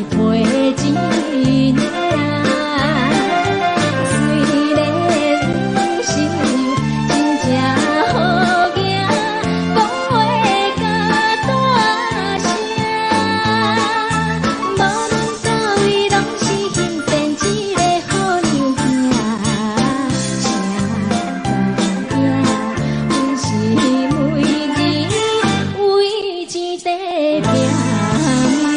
提钱尔。虽然不是真正好囝，讲话甲大声，无论到位拢是欣赞一个好娘兄。谁知影，阮是每日为钱在拼命。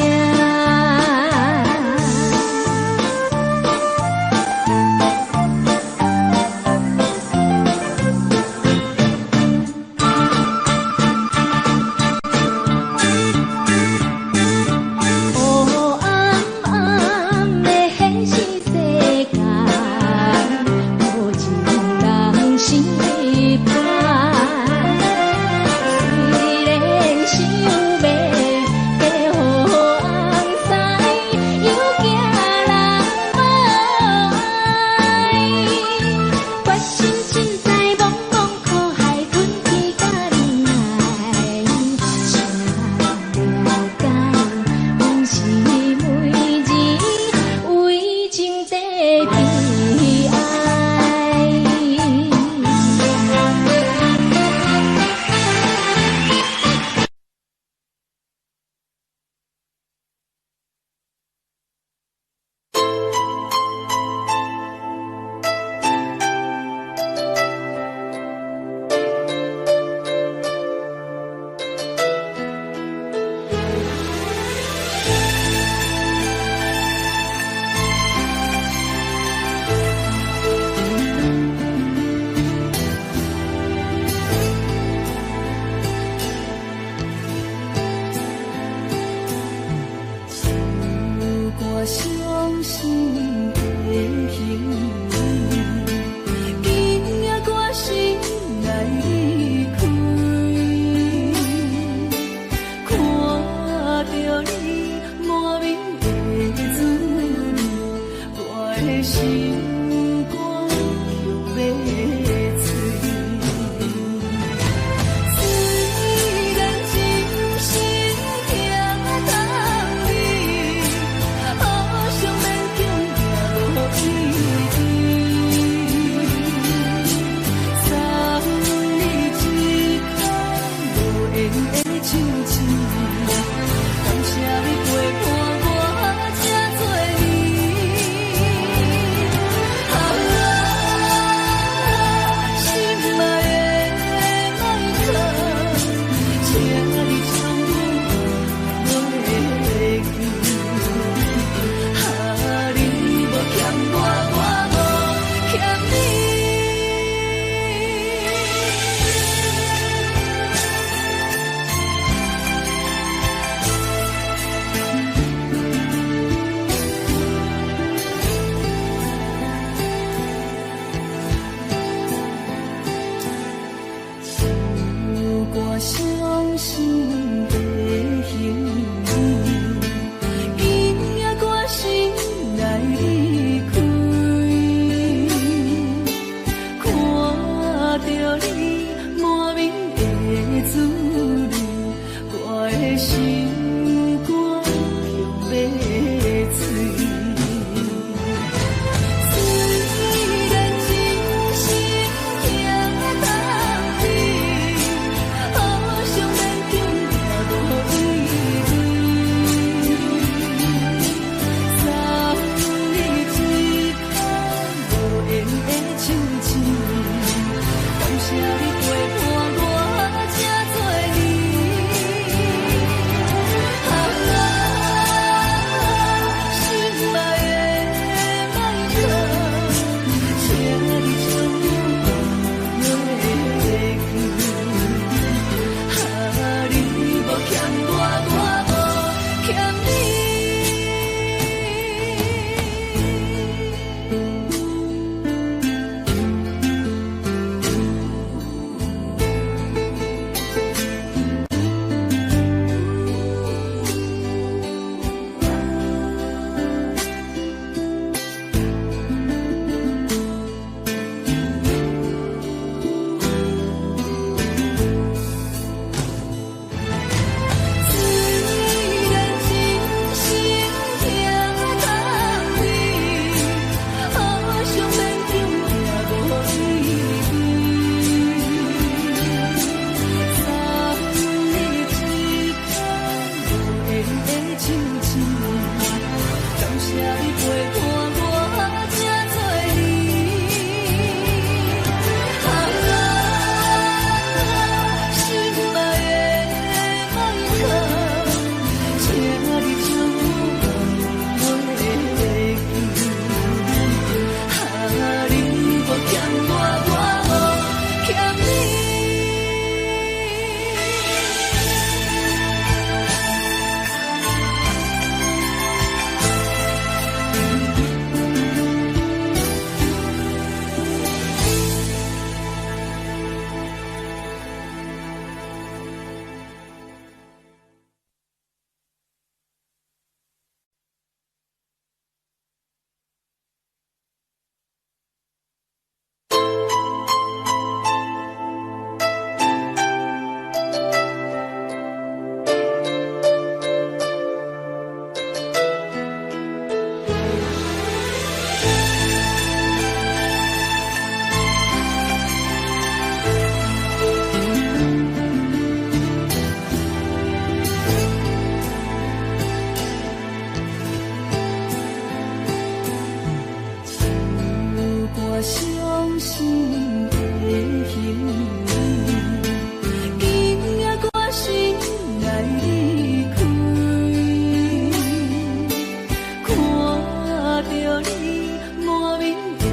着你莫名的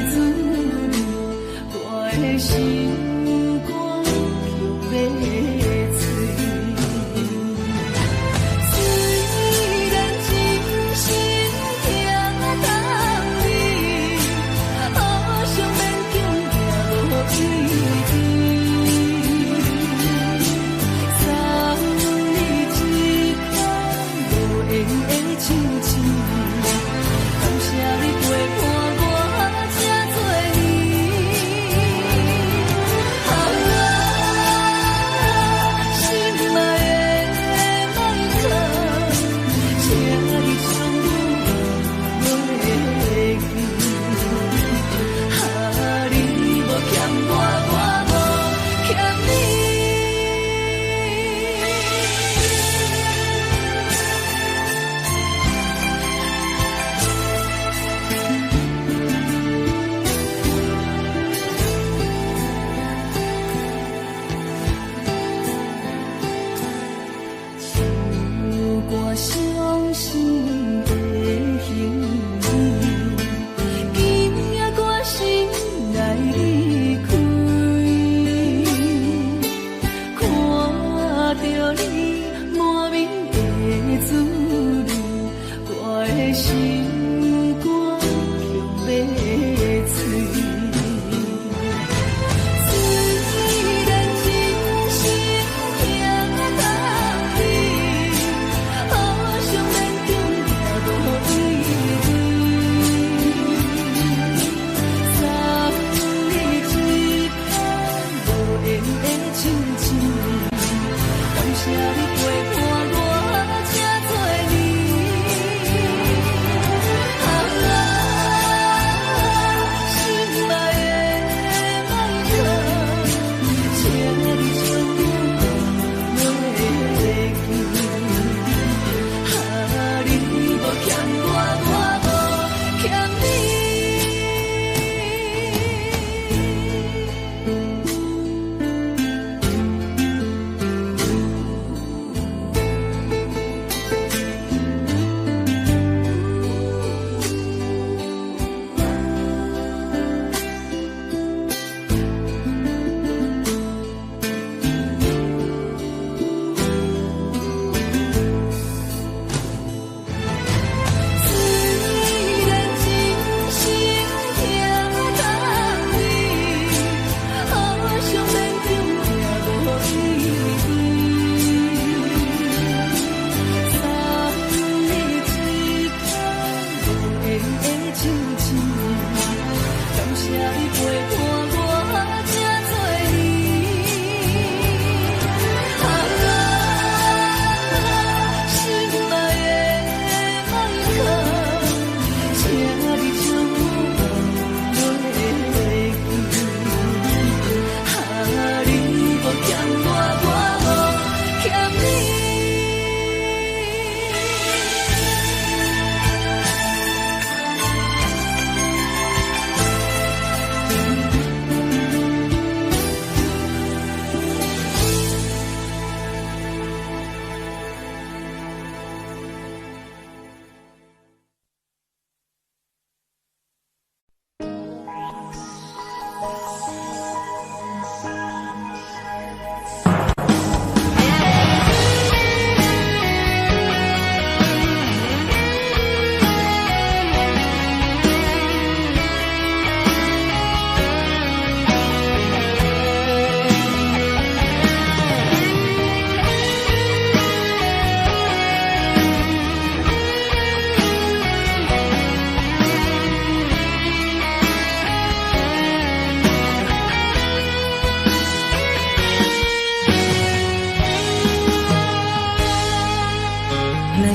滋味，我的心肝却要碎。虽然真心疼你，好想勉强行落去。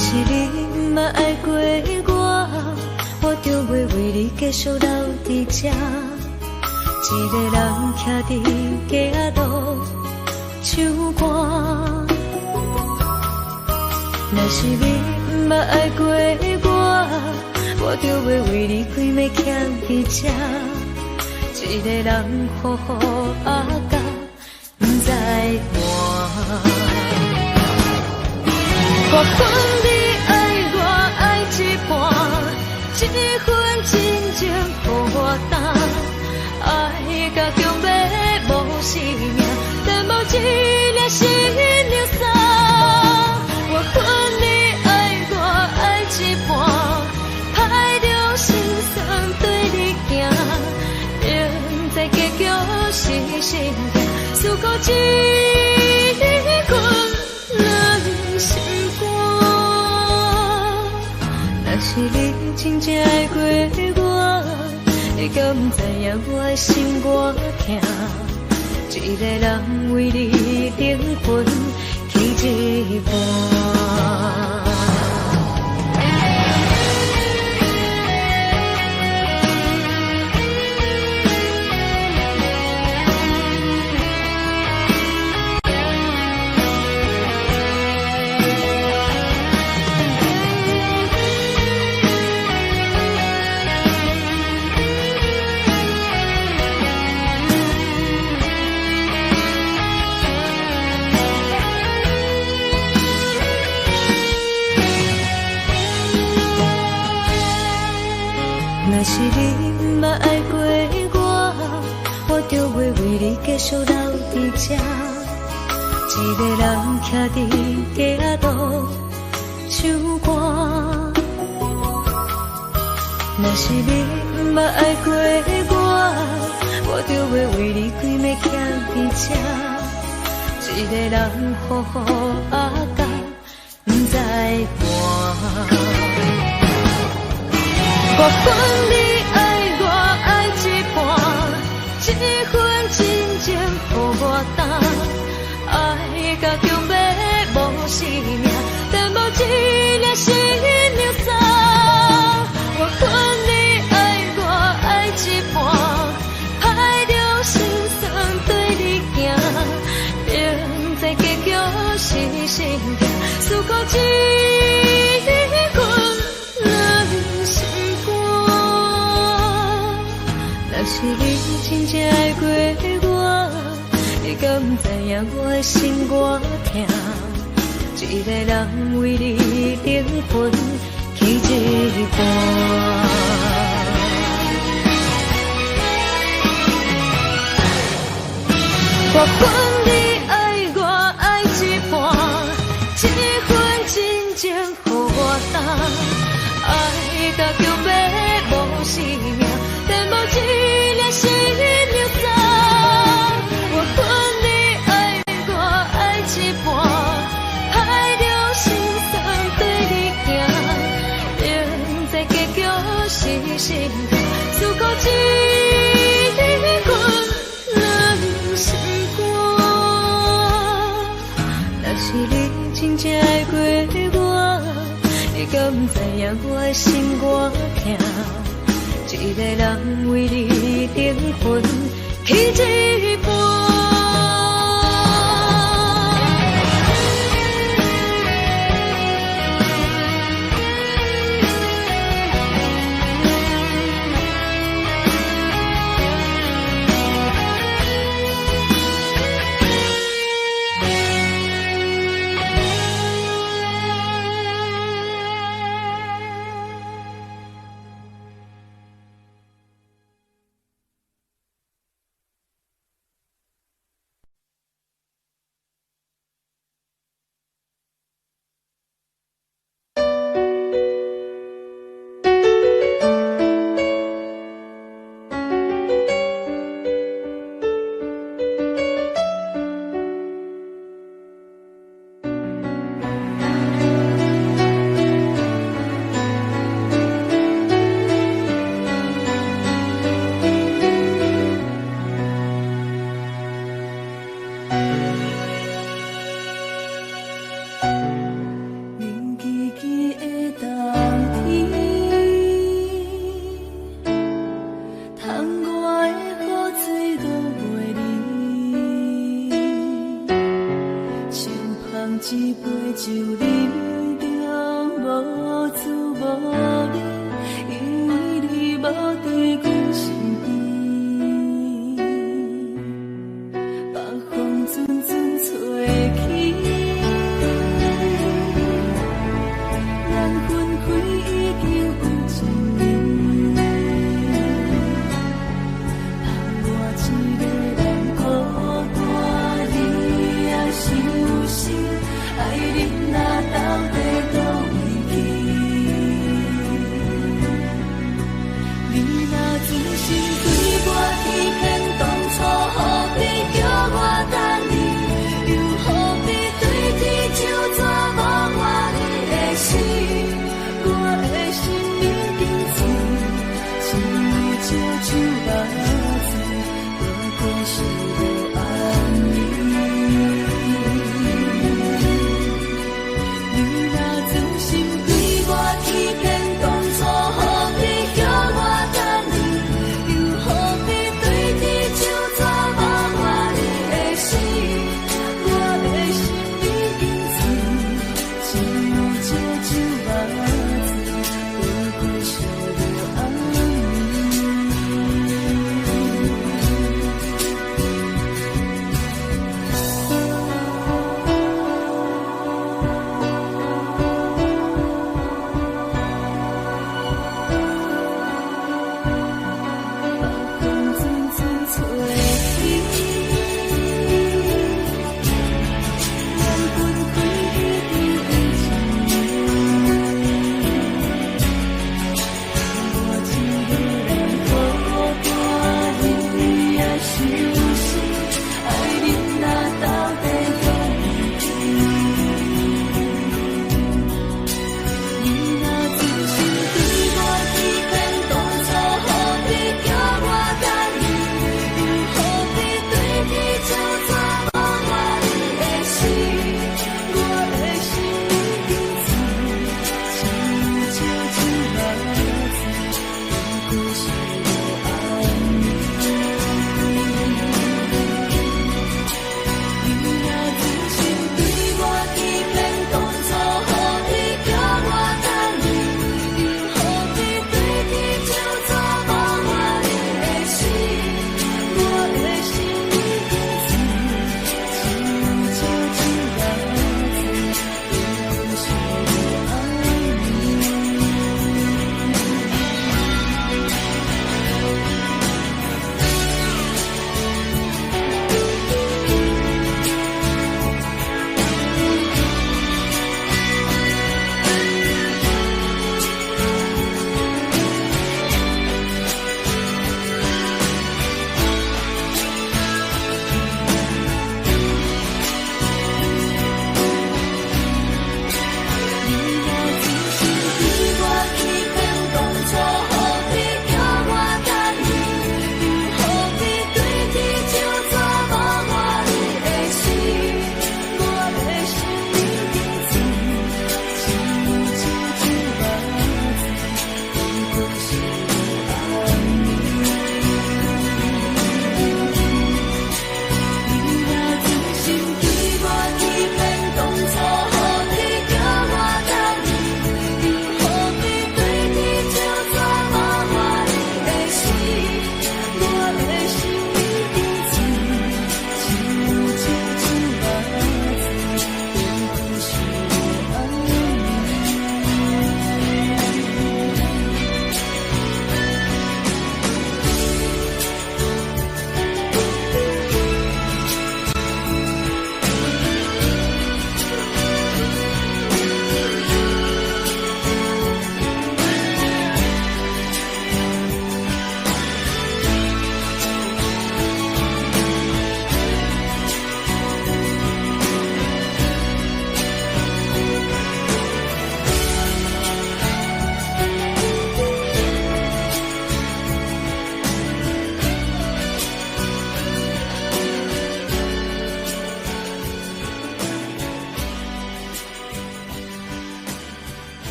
是你嘛爱过我，我就袂为你继续留伫这。一个人徛伫街仔路唱歌。若是你嘛爱过我就袂为你规暝徛伫这。一个人好好啊甲，不知换。不管你爱我爱一半，一份真情予我担，爱甲强要无生命，但无一粒心流散。我恨你爱我爱一半，歹着心酸对你行，明知结局是心痛，思故一困人心肝。若是你真正爱过我，你敢不知影我的心偌痛？一个人为你灵魂去一半。若是你毋捌爱过我，我就袂为你继续留伫这。一个人徛伫街仔路唱歌。若是你毋捌爱过我，我就袂为你规暝徛伫这。一个人好好啊甲，毋知伴。我恨你爱我爱一半，一份真情予我担，爱甲强要无生命，但无一粒心流散。我恨你爱我爱一半，歹着心酸对你行，明知结局是心痛，思故一困人心。若是你真正爱过我，你敢不知影我的心偌痛？一个人为你灵魂去一半。我恨你爱我爱一半，一份真情予我担，爱甲强要无生命，但无一粒心流散。我恨你爱我爱一半，歹着心酸对你行，明知结局是心痛，思故一困人心肝。若是你真正爱过我，你敢不知影我的心偌痛？一个人为你灵魂去一半。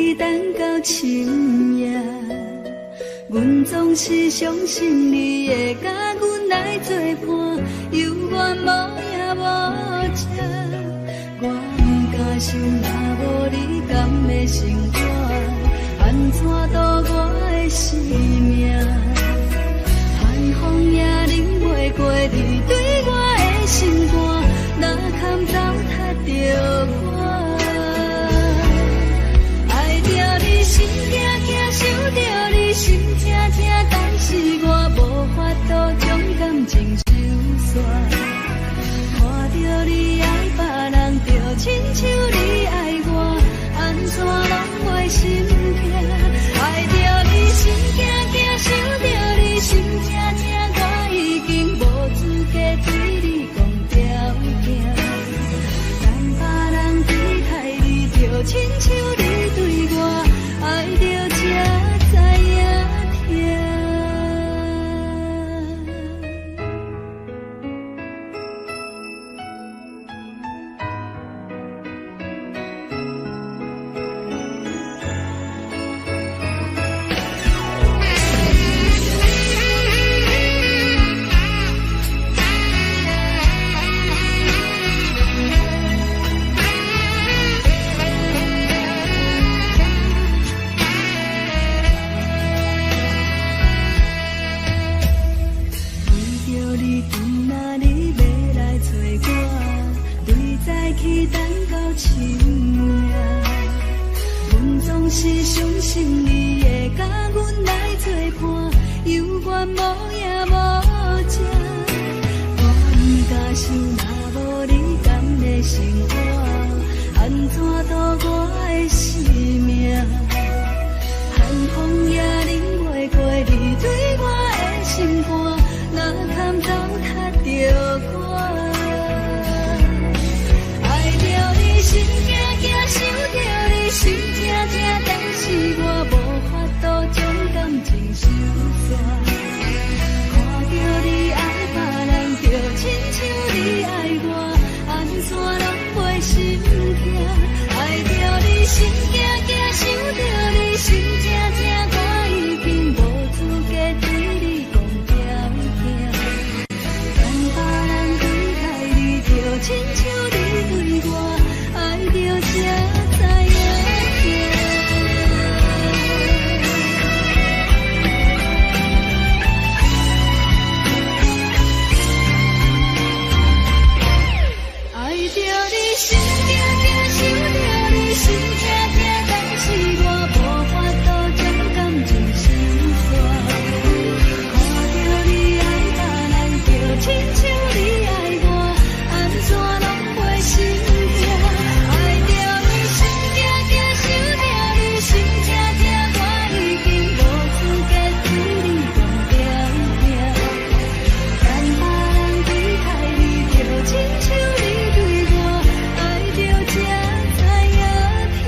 去等到深夜。阮总是相信你会甲阮来作伴，犹原无影无迹。我不敢想，若无你甘的生活，安怎度我的生命？寒风也忍袂过你对我的心肝，哪堪糟蹋着我？爱着你心惊惊，想着你心痛痛，但是我无法度将感情收煞。看着你爱别人，就亲像你爱我，安怎拢袂心痛？爱着你心惊惊，想着你心痛痛，我已经无资格对你讲条件。等别人对待你，就亲像你对我，爱着才知影痛。是相信你会甲阮来作伴，犹原无影无迹。我不敢想，若无你甘的生活，安怎度我的生命？寒风也忍袂过你对我的心肝，哪堪糟蹋着我？爱着你心惊惊，想着你心痛痛，但是我无法度将感情收煞。看着你爱别人，就亲像你爱我，安怎拢袂心痛？爱着你心惊惊，想着你心痛痛，我已经无资格对你讲条件。等别人对待你，就亲像你对我，爱着才知影痛。爱着你心惊惊，想着你心痛痛，但是我无法度将感情收煞。看着你爱别人，就亲像你爱我，安怎拢袂心痛？爱着你心惊惊，想着你心痛痛，我已经无资格对你讲条件。等别人对待你，就亲像你对我，爱着才知影痛。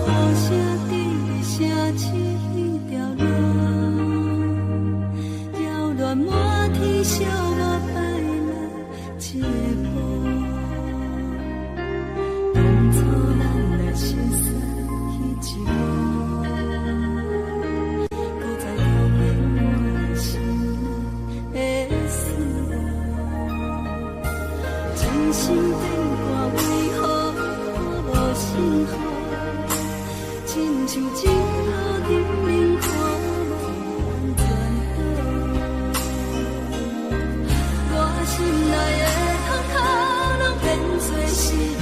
花谢地下起一条乱，扰乱满天小我带来一个波。当初咱的心酸彼一幕，搁再挑起我心内的思念。真心变卦为何我无信号？亲像镜头顶面看无转倒，我心内的痛苦拢变作是。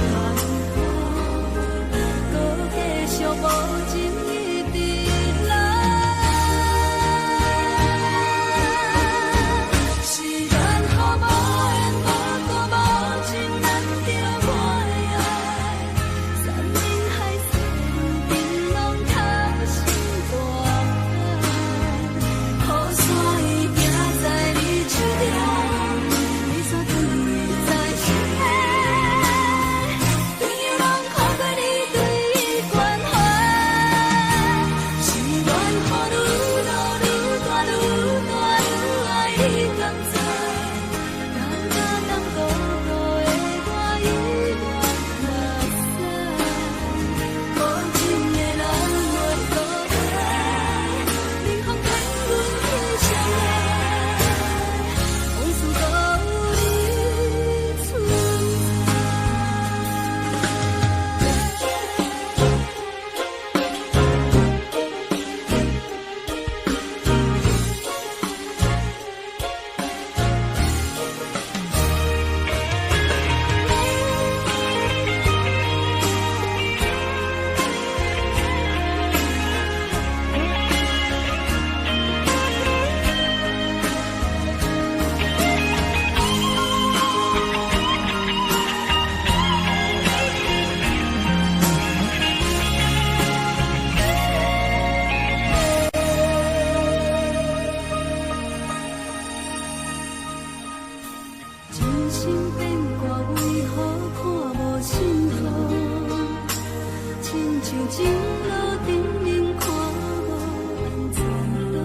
情路顶顶看无安怎路，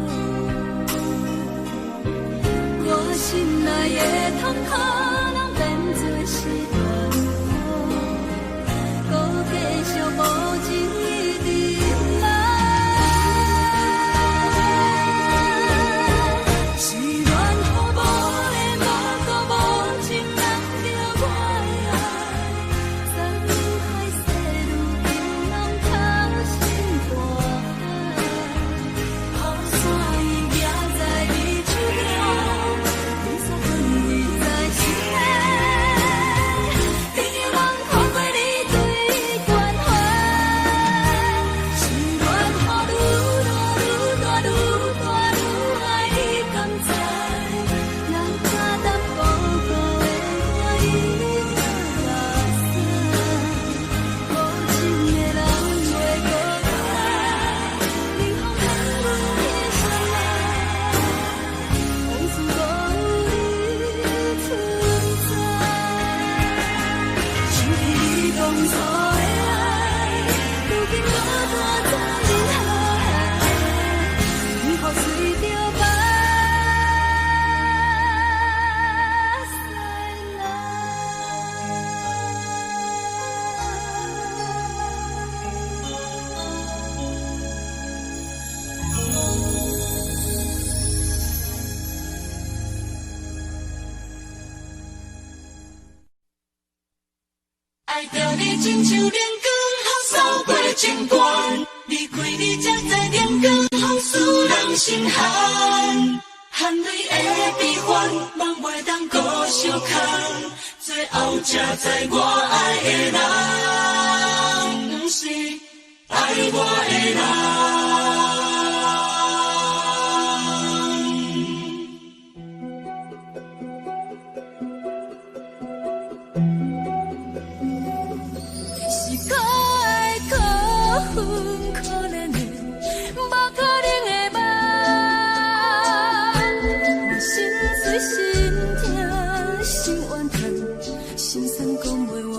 我心内的痛可能变做是大雨，搁继续无情一直来。是恋予无的无辜无情人着我的爱，山海细路冰冷透心大海，雨伞伊行在你手中，雨伞分离在心底，朋友人看过你对关怀，是恋予愈大愈大愈爱你甘知，人假淡薄薄的我已落山，无情的人袂搁来，冷风冷落的双眼，往事无你存在，想起你当初的爱，如今落大山人海，雨雨随着目屎爱着你亲像连光风扫过情关，离开你才知连光风使人心寒。含泪的悲欢，望袂当搁相牵，最后才知我爱的人，不是爱我的人。是可爱可恨可怜的，无可能的梦。我心碎心痛心怨叹，心酸讲袂完。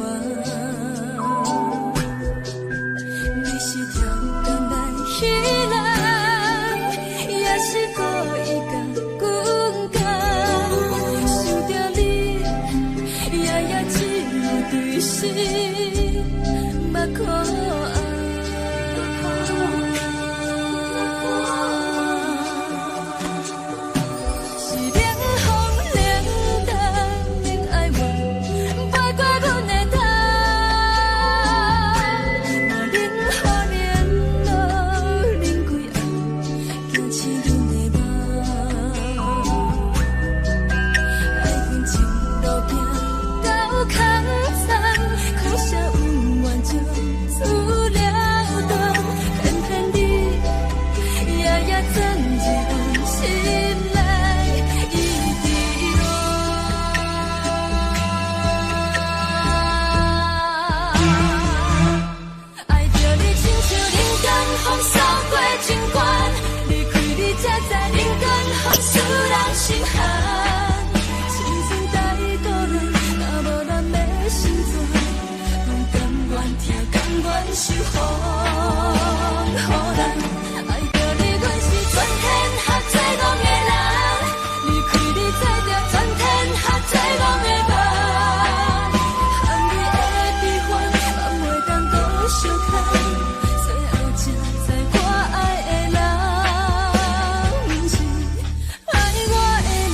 你是挑工来彼人，也是故意甲阮讲，想着你，夜夜只有对视。目眶红，是冷风冷淡冷爱我，飞过阮的头，嘛冷雨连落淋归暗，惊醒阮的梦。爱阮情路行到空残，可惜有缘就此了断，偏偏你夜夜藏一份心内一滴泪。爱着你亲像人间风扫过情关，离开你才知人间风使人心寒。青春带倒来，若无咱的心酸。甘愿受风雨人，爱着你，阮是全天下最戆的人。离开你才着全天下最戆的梦。含泪的悲欢，望袂当搁相牵，最后才知我爱的人，不是爱我的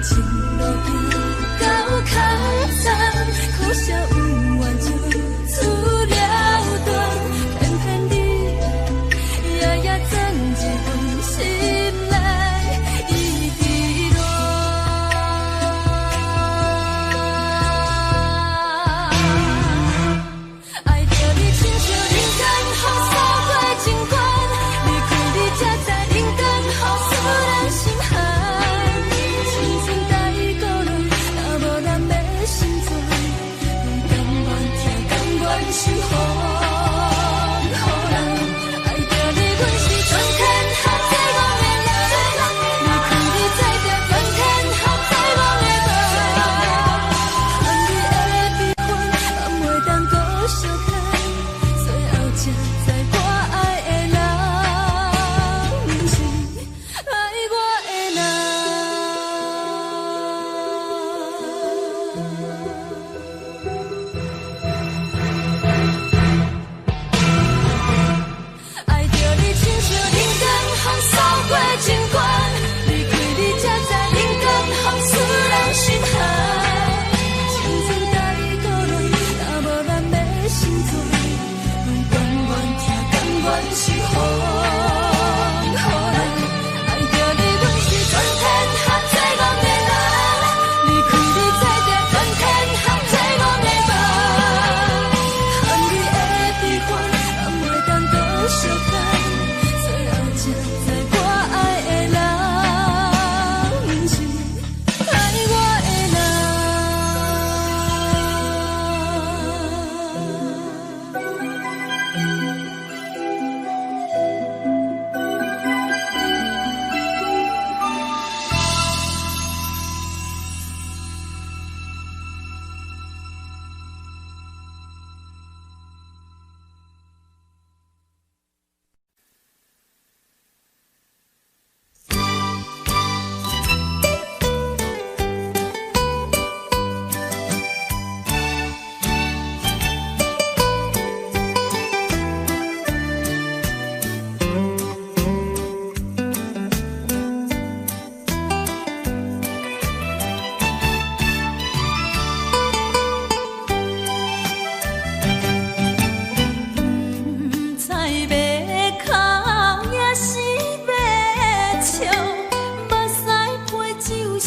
情路行到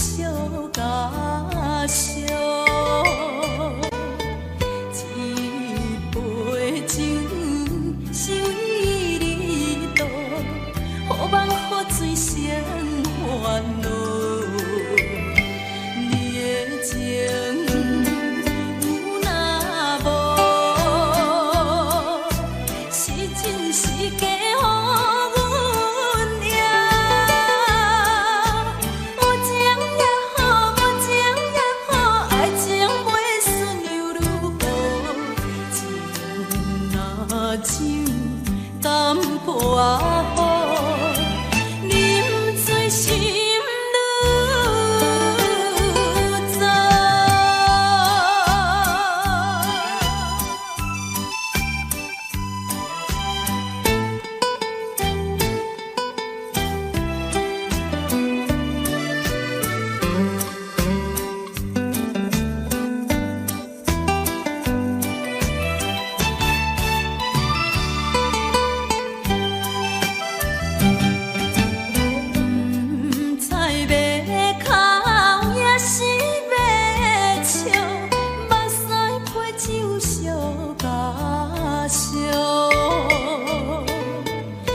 小甲烧，一杯酒是为你倒，好梦好醉成烦恼。你的情有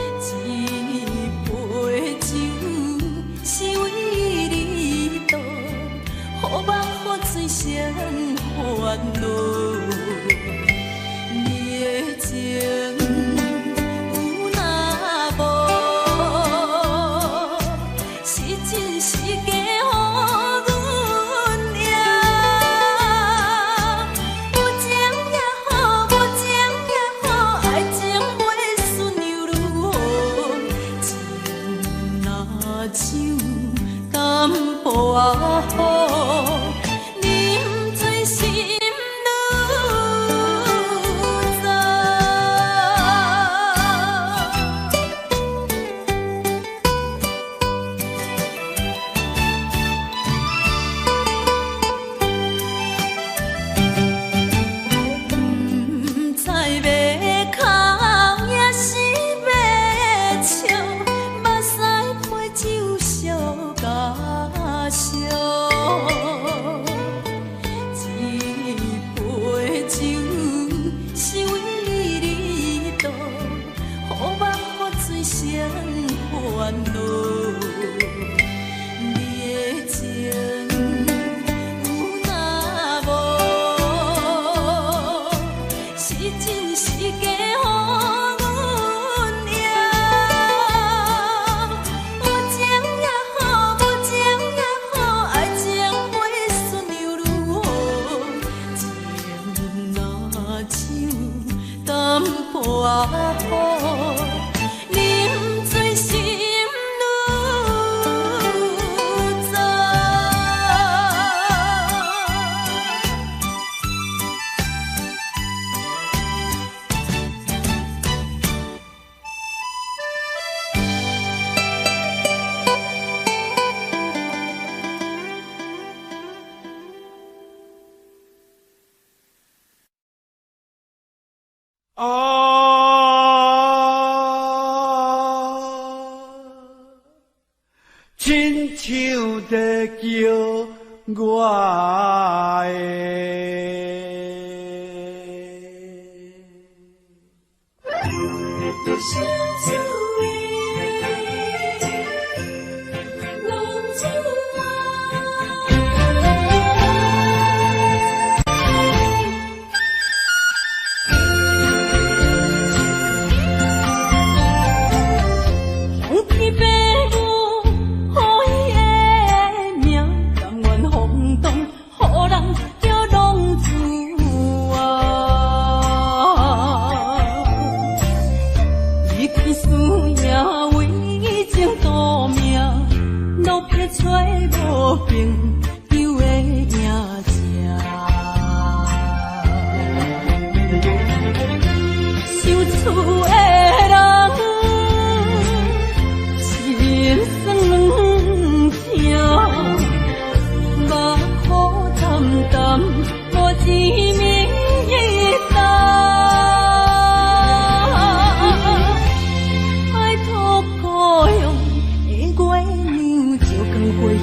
若无，是真是假？亲像在叫我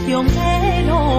向的路。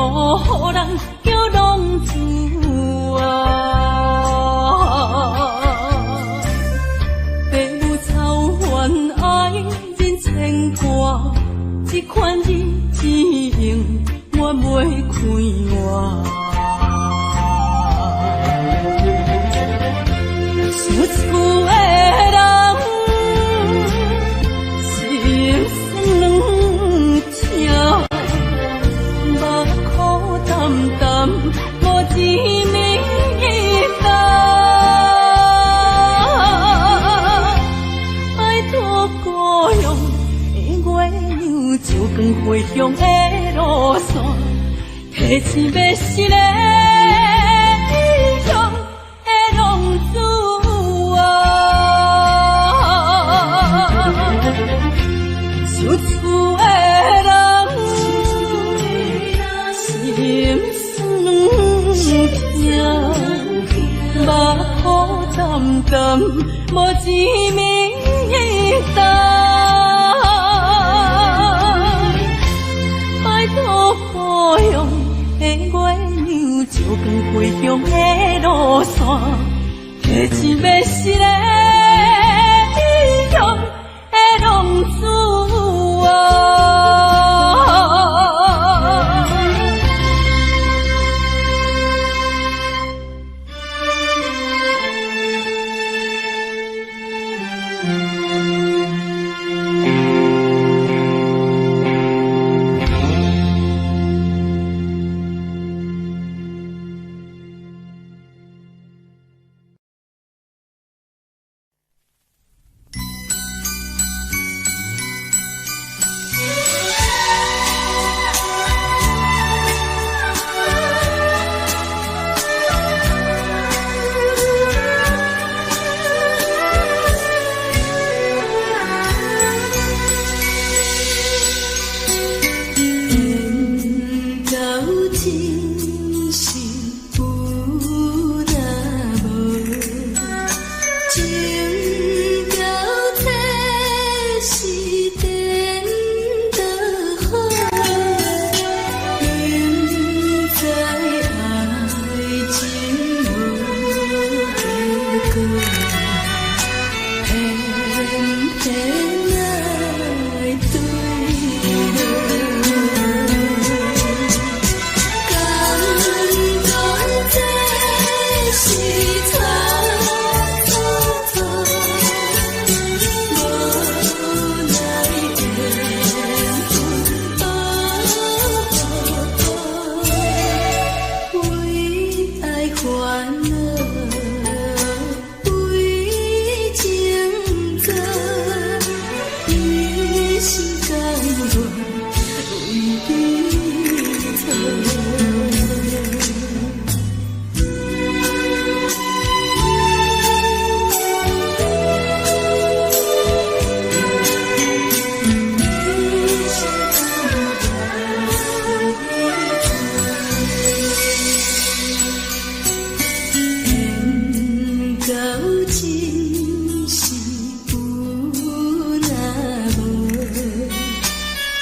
予人叫浪子啊！父母操怨爱人牵挂，这款日子用我袂开我。想厝的人心酸两条。淡淡无滋味道，爱托故乡的月亮，照光回乡的路线，提醒要是个异乡的浪子啊，想厝的人。心酸痛，目眶淡淡无滋味道，拜托故乡的月亮，照光回乡的路线，提醒要是个异乡的浪子啊。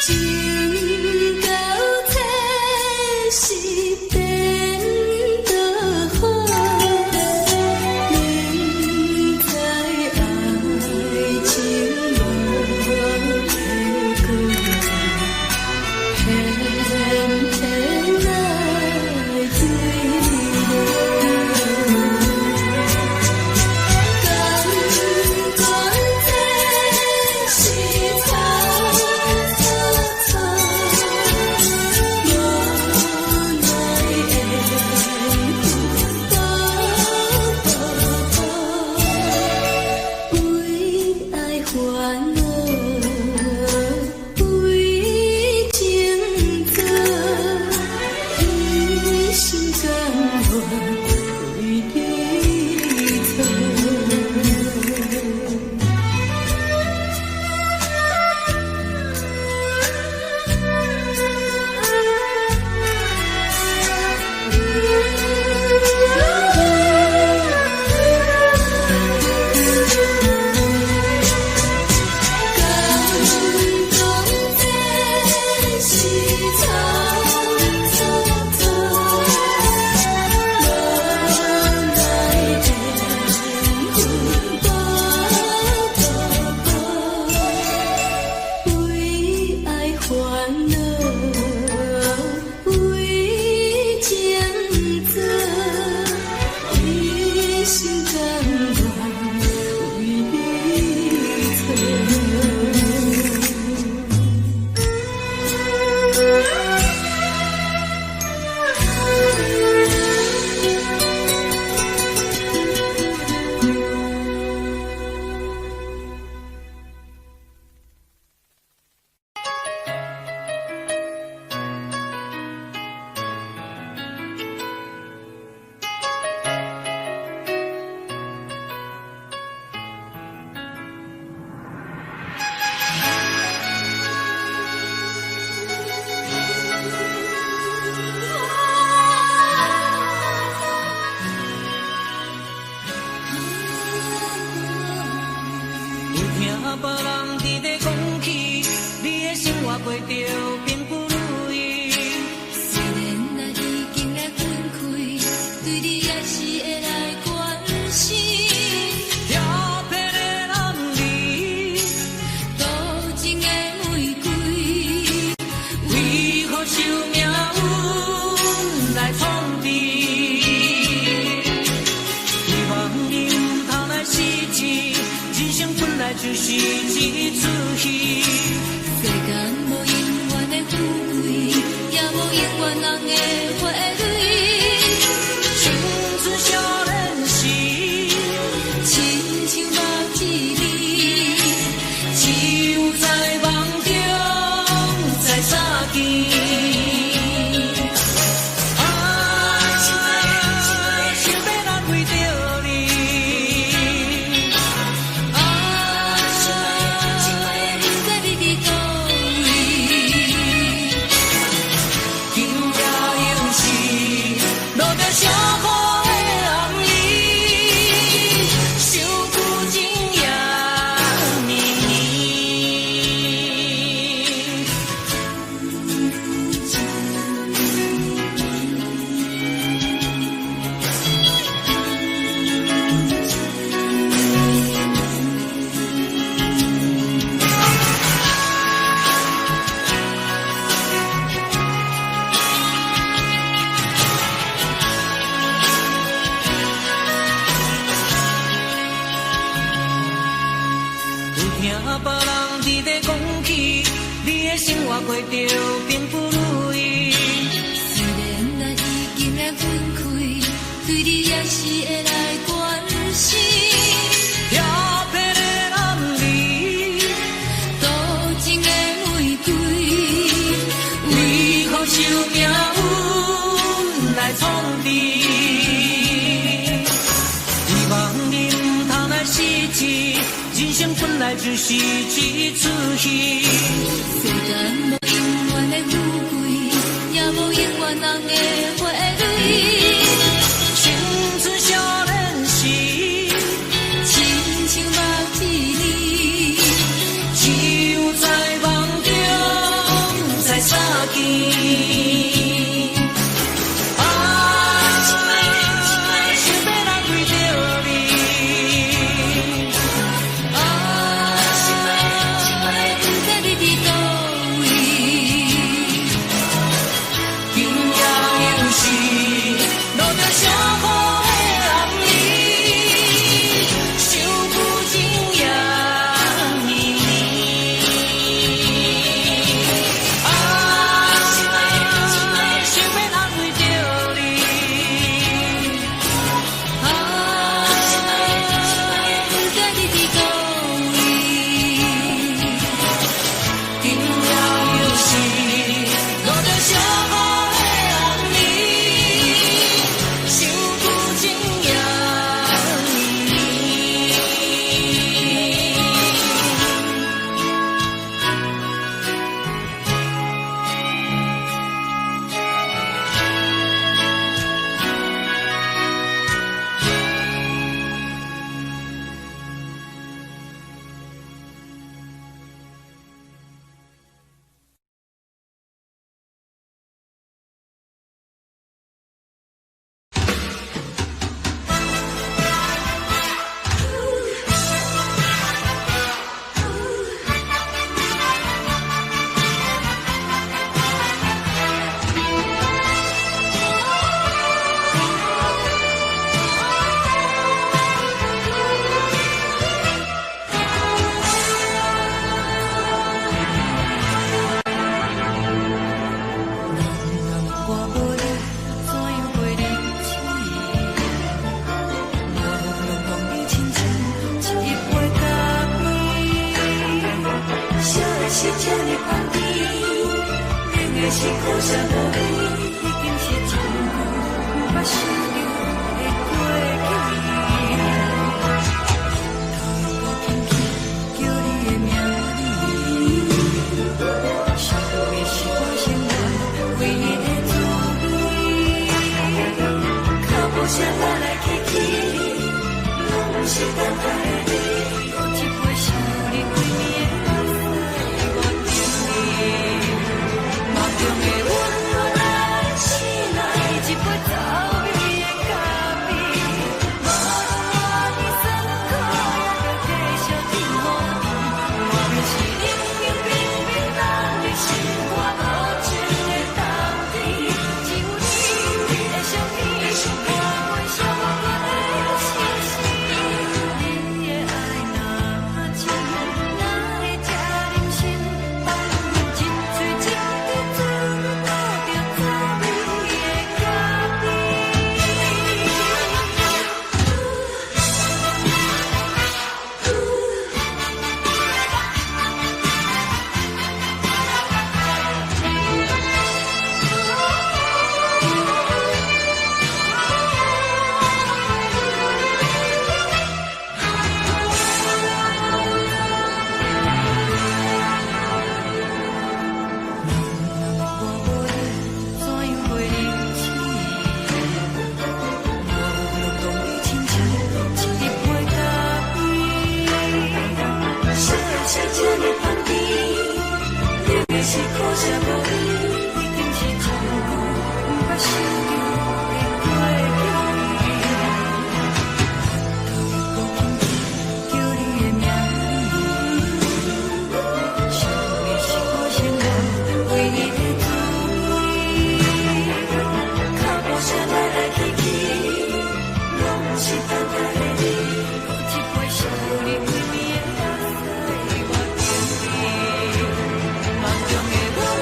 情我过着并不如意。虽然咱已经来分开，对你也是会来关心。漂泊的男儿，多情的玫瑰，为何受命运来创治？希望你唔通来失志，人生本来就是一出戏。世间无永远的富贵，也无永远人的花蕊。青春少年时，亲像目一日，只有在梦中才相见。梦中的我。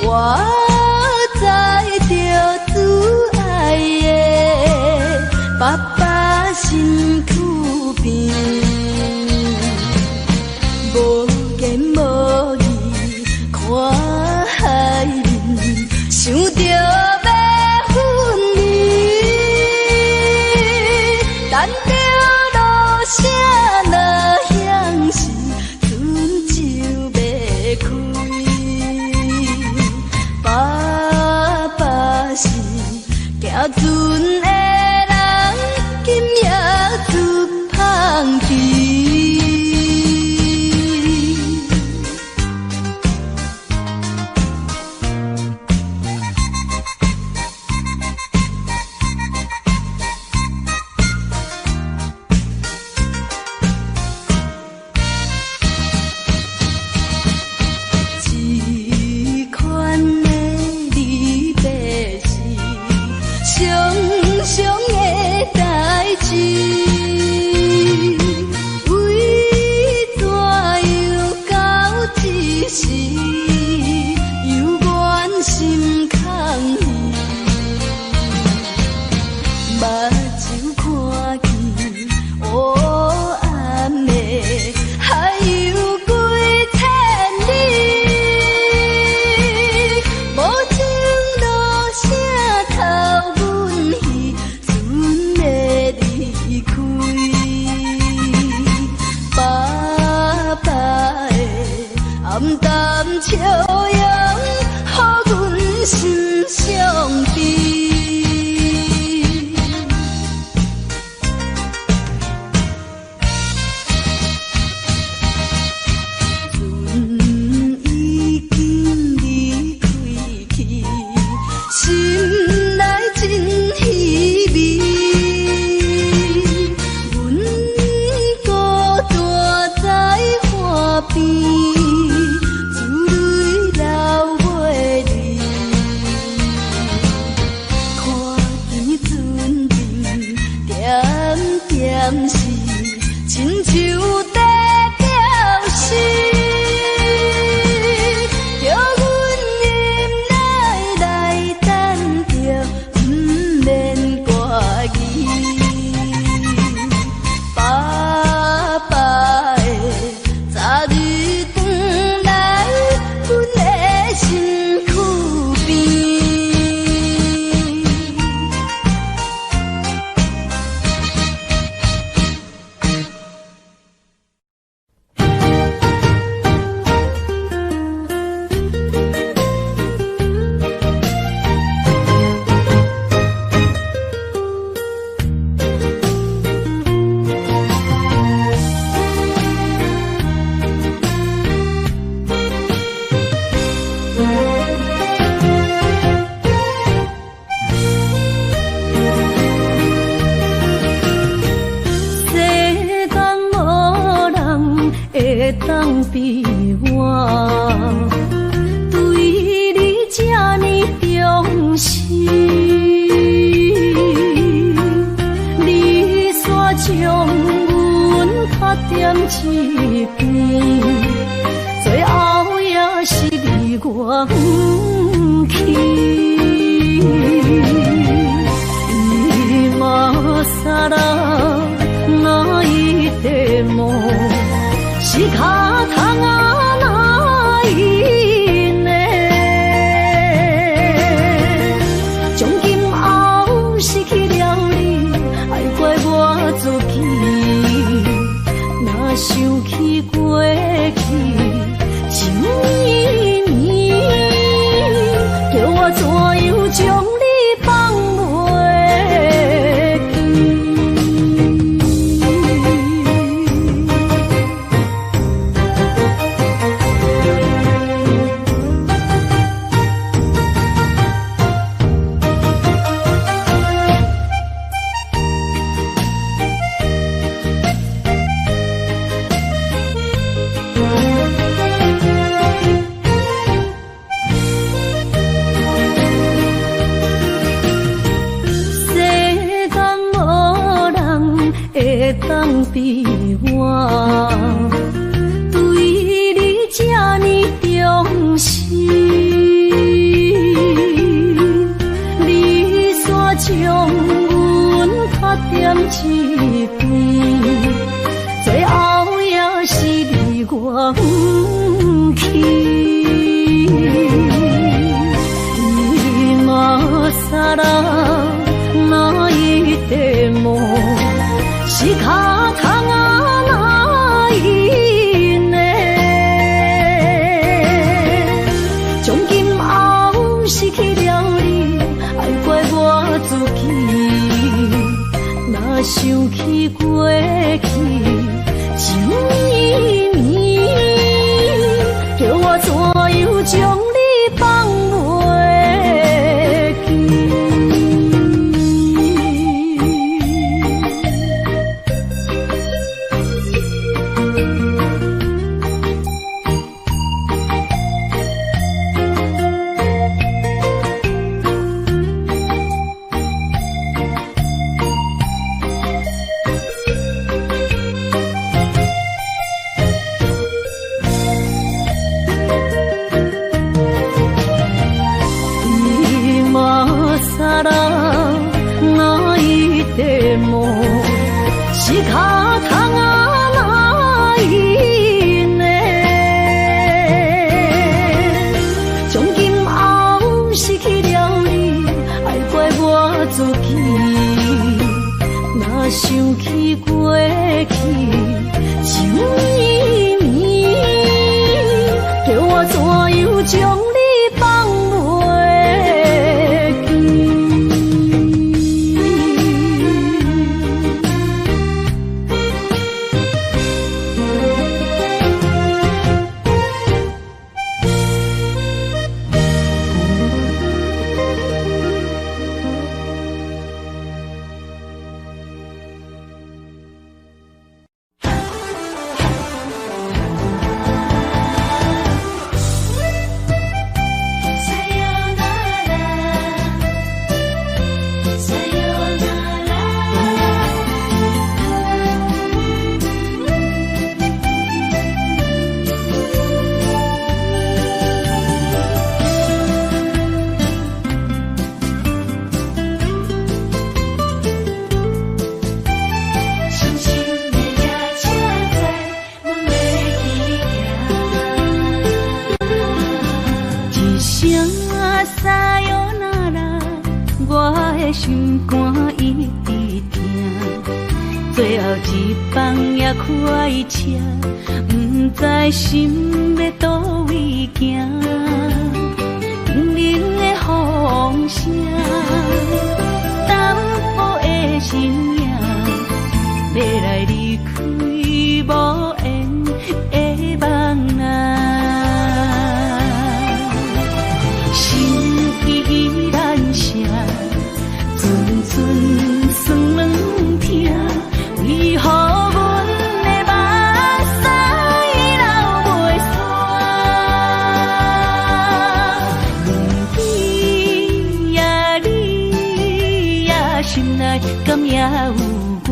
我知着阻碍的爸爸身躯边，无言无语看海面，想着要分离，等着落声若响时，船就要开。爸爸是行船的人，今夜出芳池。笑容，予阮心伤悲。船已经离开去，心内真稀微。阮孤单在岸边。是亲像在叫死，叫阮忍耐来等着，不免挂意。爸爸的早日返来，阮的身躯边。当比我对你这呢重视，你煞将阮拍点一边，最后也是离我远去。今さら泣いても仕方がないね。从今后失去了你，爱怪我自己。若想起过去情绵绵，叫我怎样将你放袂记？过去，情绵绵，叫我怎样将你放袂记？想起过去，情绵绵，叫我怎样将你放袂记？心肝一直疼，最后一放也开车，不知心要倒位行。冷冷的风声，淡薄的身影，要来离开无缘的梦啊，心依然舍。阵酸软疼，为何阮的目屎流袂煞？你呀你呀，心内敢也有我？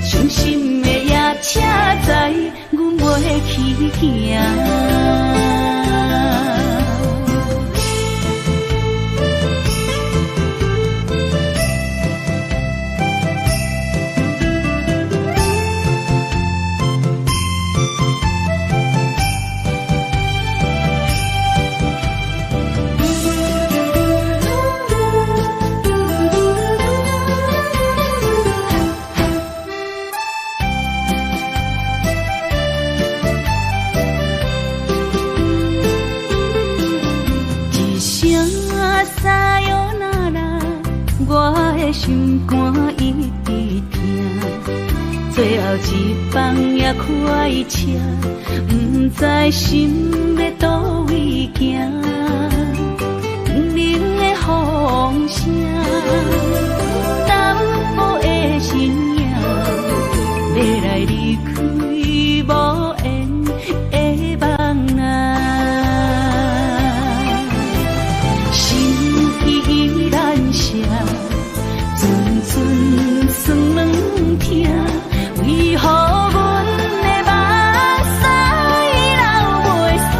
伤心的夜车载，阮袂去行。心肝一直疼，最后一放也开车，不知心要倒位行。冷冷的风声，淡薄的身影，要来离开无缘的梦啊，心依然舍。阵酸软疼，为何阮的目屎流袂煞？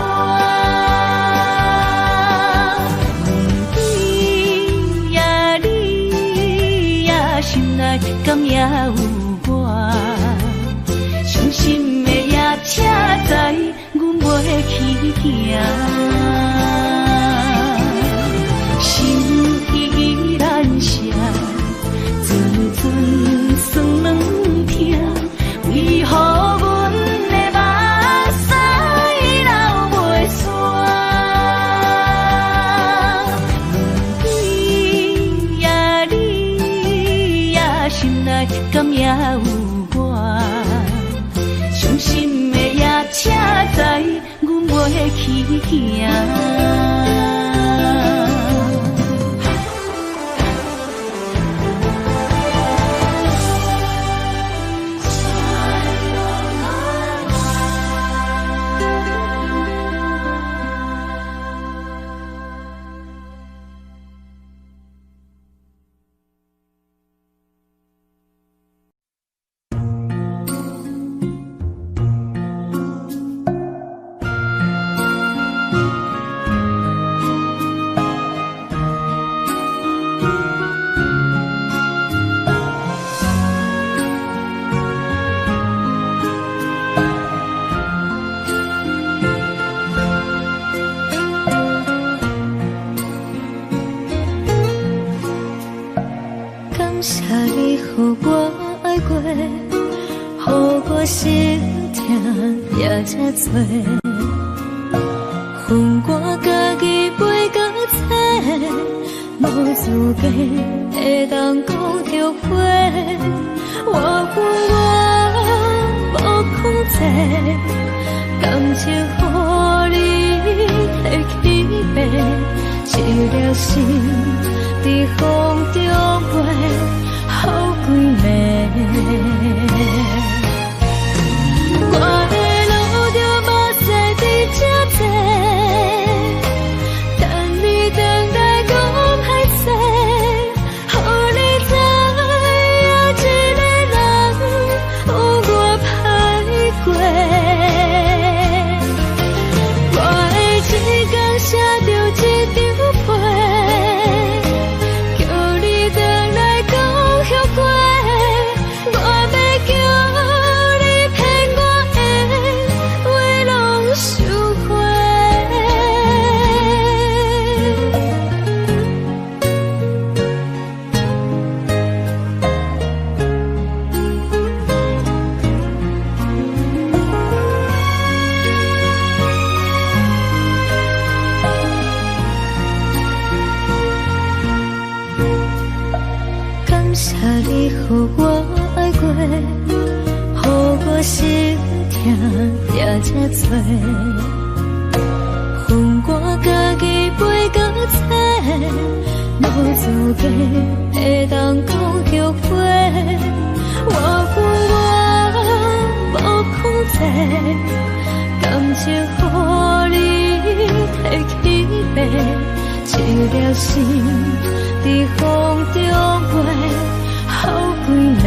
心痛也才多，恨我家己袂够切，无资格会当讲后悔。我恨我无控制，感情予你摕去卖，一条心伫风中飞，好几暝。我的路就目屎伫这多，等你等待讲歹势，予你知影一个人有我歹过。我的一天写着一张被，叫你等来讲后悔。我要叫你骗我的话拢收回。感谢你予我爱过，予我心痛也才多，恨我家己袂够切，无资格会当讲后悔。我恨我无控制，感情予你摕去卖，一条心伫风中飞，好几暝。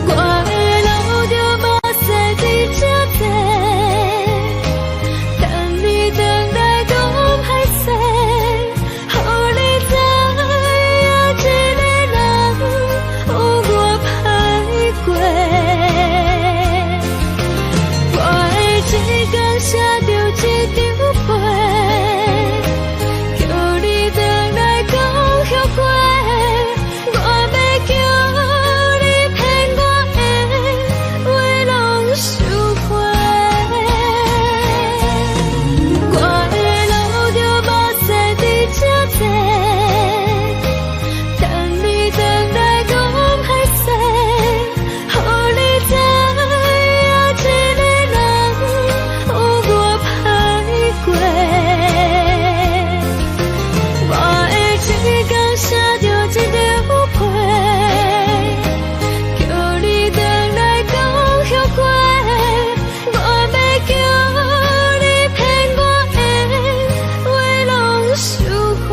我的路就目屎伫这多，等你等来讲歹势，予你知影一个人有我歹过。我的一天写着一张被，叫你等来讲后悔。我要叫你骗我的话拢收回。我的路就目屎伫这多，等你等来讲歹势，予你知影一个人有我歹过。我的一天写着一张被，叫你等来讲后悔。我要叫你骗我的话拢收回。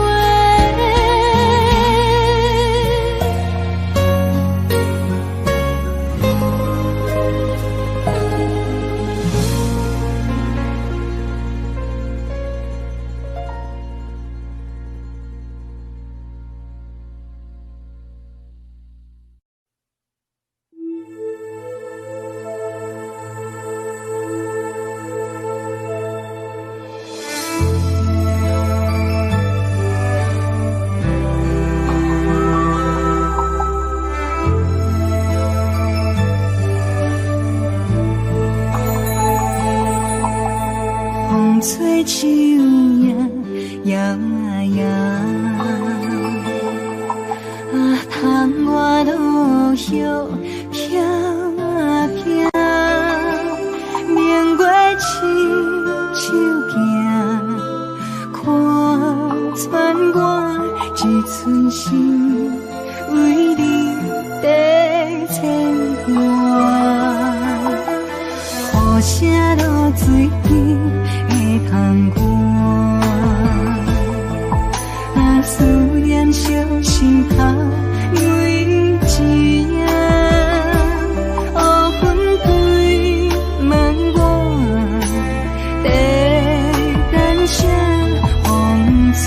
风吹树影摇啊摇，窗外落叶飘啊飘，明月亲手行，看穿我一寸心，为你在牵挂，雨声落水边会通看，思念小心头为一夜，黑云对问我，在等啥风吹，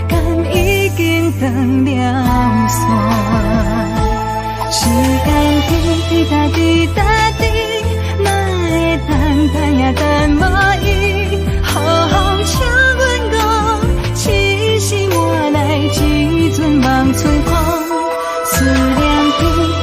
敢已经断了线，时间滴答滴答滴。等也等无伊，好风请阮讲，痴心换来一阵梦春风，思念天。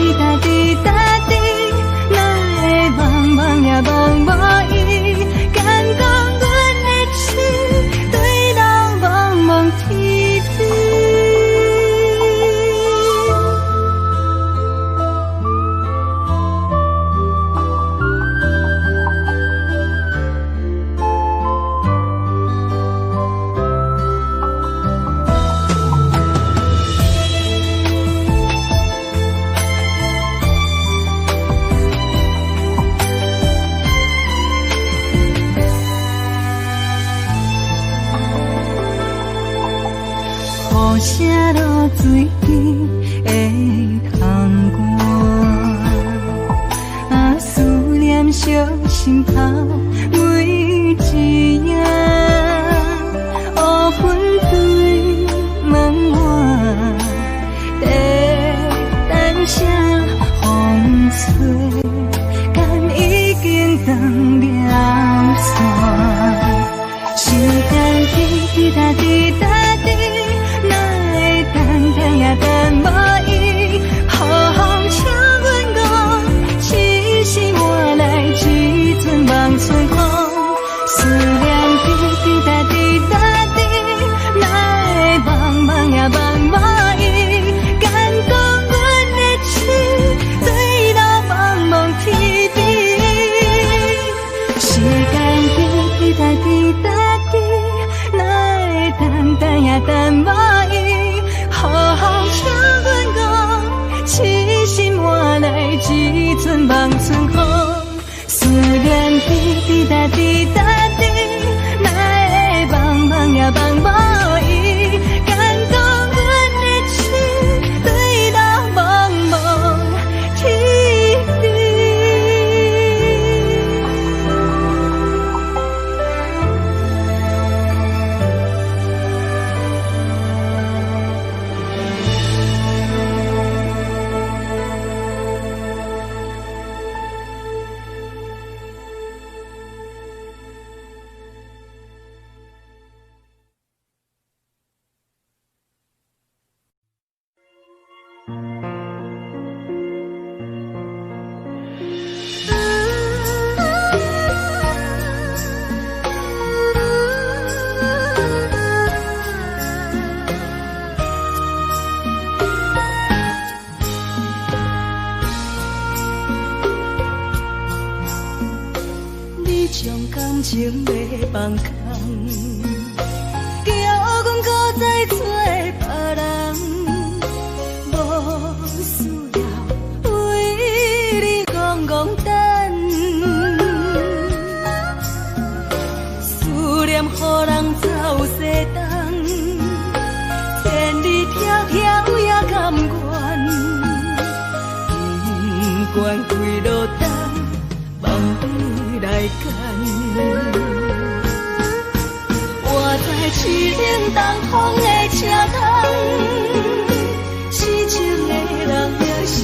水边的窗外，思念小心头每一夜，乌云对门外，等声风吹，敢已经断了线。时间滴答滴答滴，哪会等也等无伊？好风请阮讲，痴心换来一阵梦春风。思念滴答滴答滴，哪会茫茫也茫无伊？敢讲阮的痴，坠落茫茫天边。时间滴答滴答。等也等无伊，好风请阮讲，痴心换来一阵梦春风。思念滴答滴答滴，哪会茫茫也茫无伊？敢讲阮的痴，坠落茫茫天边。感情要放空，叫阮搁再找别人，无需要为你戆戆等。思念予人走西东，千里迢迢也甘愿，不管几路灯，梦对来干。我在痴冷东风的车窗，痴情的人也习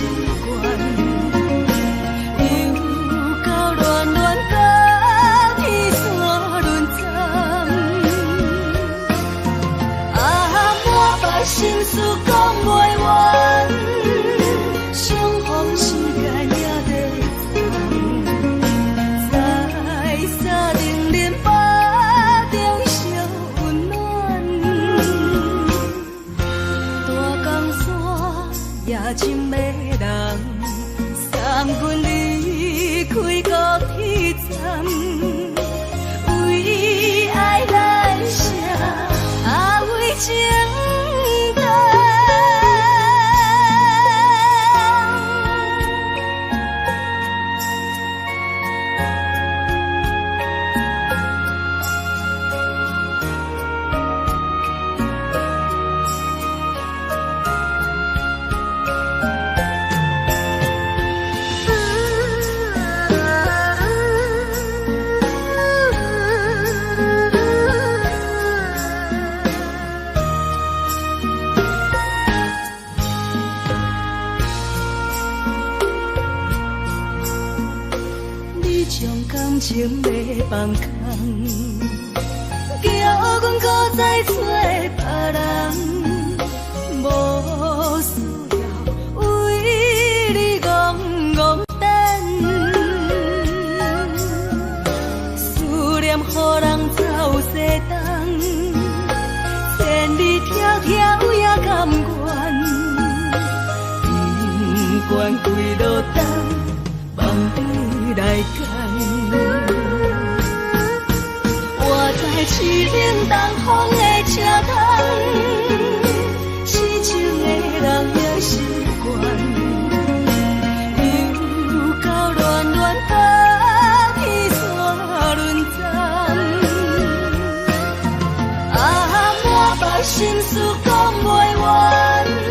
惯，又到乱乱甲天山轮站。满腹心事讲袂完，相逢时间也在深的人送阮离开高铁站，为爱咱写为情长。感情要放空，叫阮搁再找别人，无需要为你戆戆等。思念予人走西东，千里迢迢也甘愿，不管几路灯，梦对来干。痴冷东风的车窗，痴情的人也习惯，又到乱乱甲天山轮站。满腹心事讲袂完。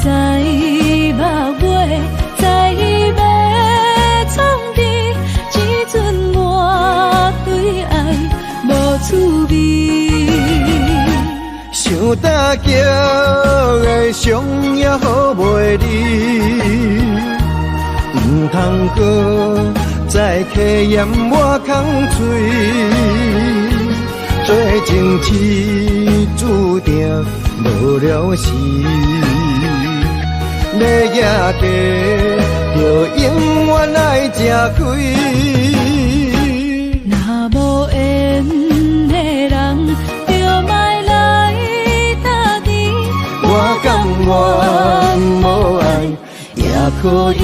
知目尾，知要创治，只准我对爱无滋味。想搭桥的伤也好袂离，唔通搁再客嫌我空嘴。做情痴注定无了时，要野地就永远爱吃亏。若无缘的人，就莫来打滴。我甘愿无爱也可以。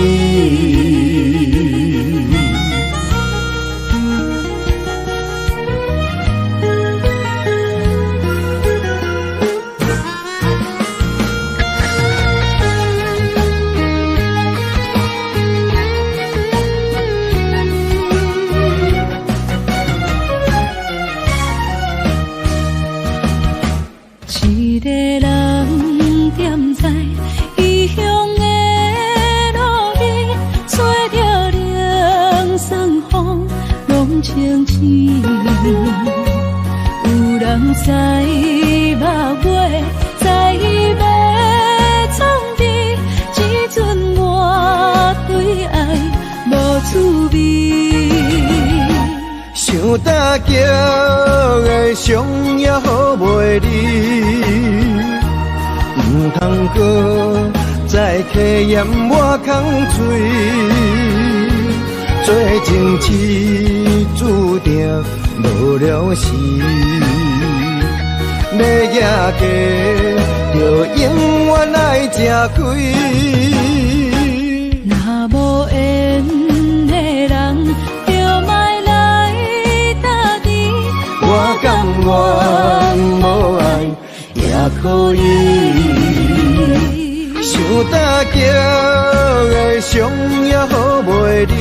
有人知目尾，知要创治，只准我对爱无滋味。想搭桥的伤也好袂离，唔通搁再客嫌我空嘴。做情痴注定无了时，要野地就永远爱吃亏。若无缘的人，就莫来打滴。我甘愿无爱也可以。想搭桥的伤也好袂离，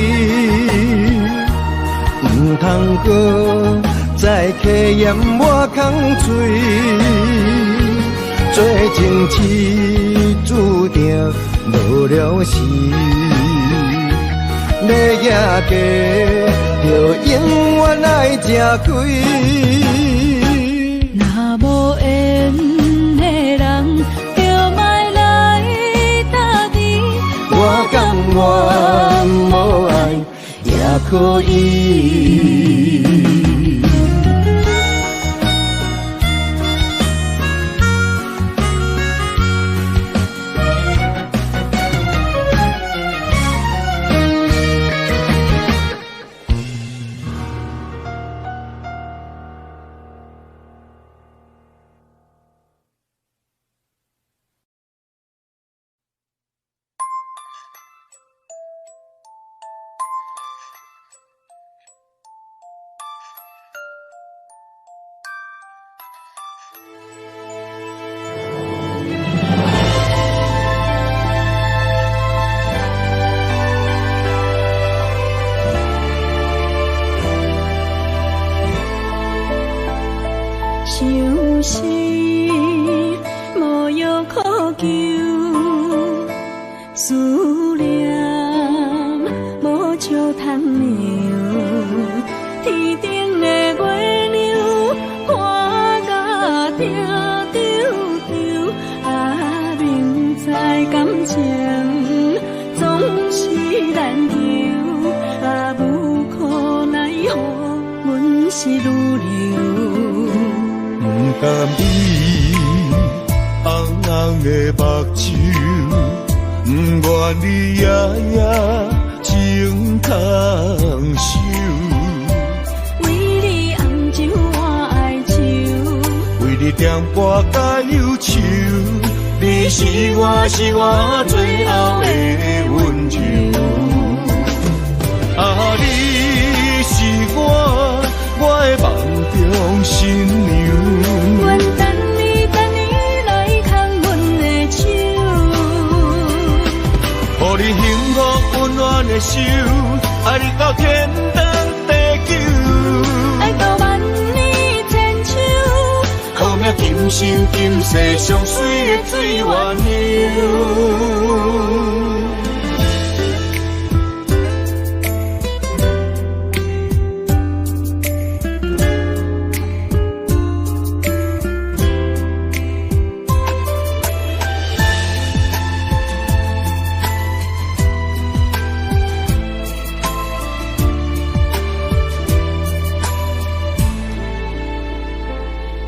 唔通搁再客嫌我空嘴。做情痴注定无了时，要野地就永远爱吃亏。若无缘的人，我甘愿无爱也可以。想是无药可救，思念无照通流，天顶的月亮看甲定丢丢，啊，明知感情总是难求，啊，无可奈何，阮是愈流。不甘伊红红的目睭，不愿你夜夜情通守。为你红酒换哀愁，为你点歌甲忧愁，你是我最后的温柔。啊，你是我的梦中新娘。愿等你来牵阮的手，予你幸福温暖的手，爱你到天长地久，爱到万年千秋。好命命今生今世上水的水源流。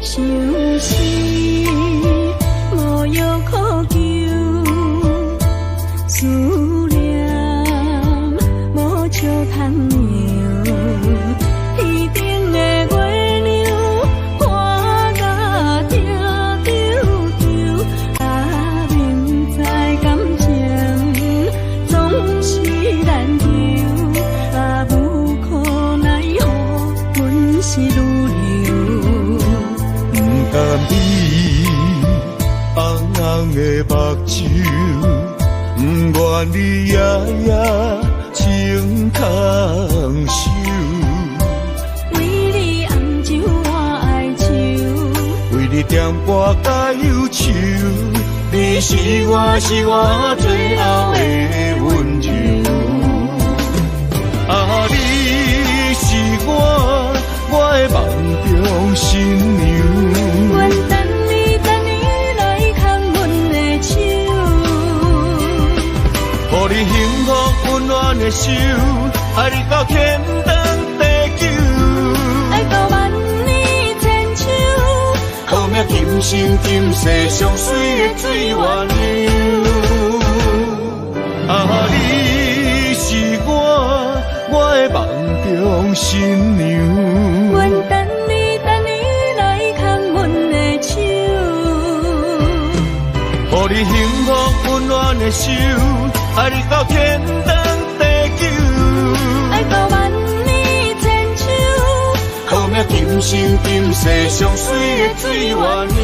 相思无药可救，思念无笑通留。天顶的月亮看甲定丢丢，啊，明知感情总是难求，啊，无可奈何，阮是愈流。但你红红的目睭，不愿你夜夜情空守。为你红酒我爱酒，为你点歌甲忧愁，你是我最后的温柔。啊，你是我的梦中新娘。愿等你来牵阮的手，予你幸福温暖的手，爱你到天长地久，爱到万年千秋。予命今生今世上水的水源流。啊，你是我的梦中新娘。愿等你来牵阮的手，予你幸福温暖的手，爱你到天长地久，爱到万年千秋。予命今生今世上水的水源流。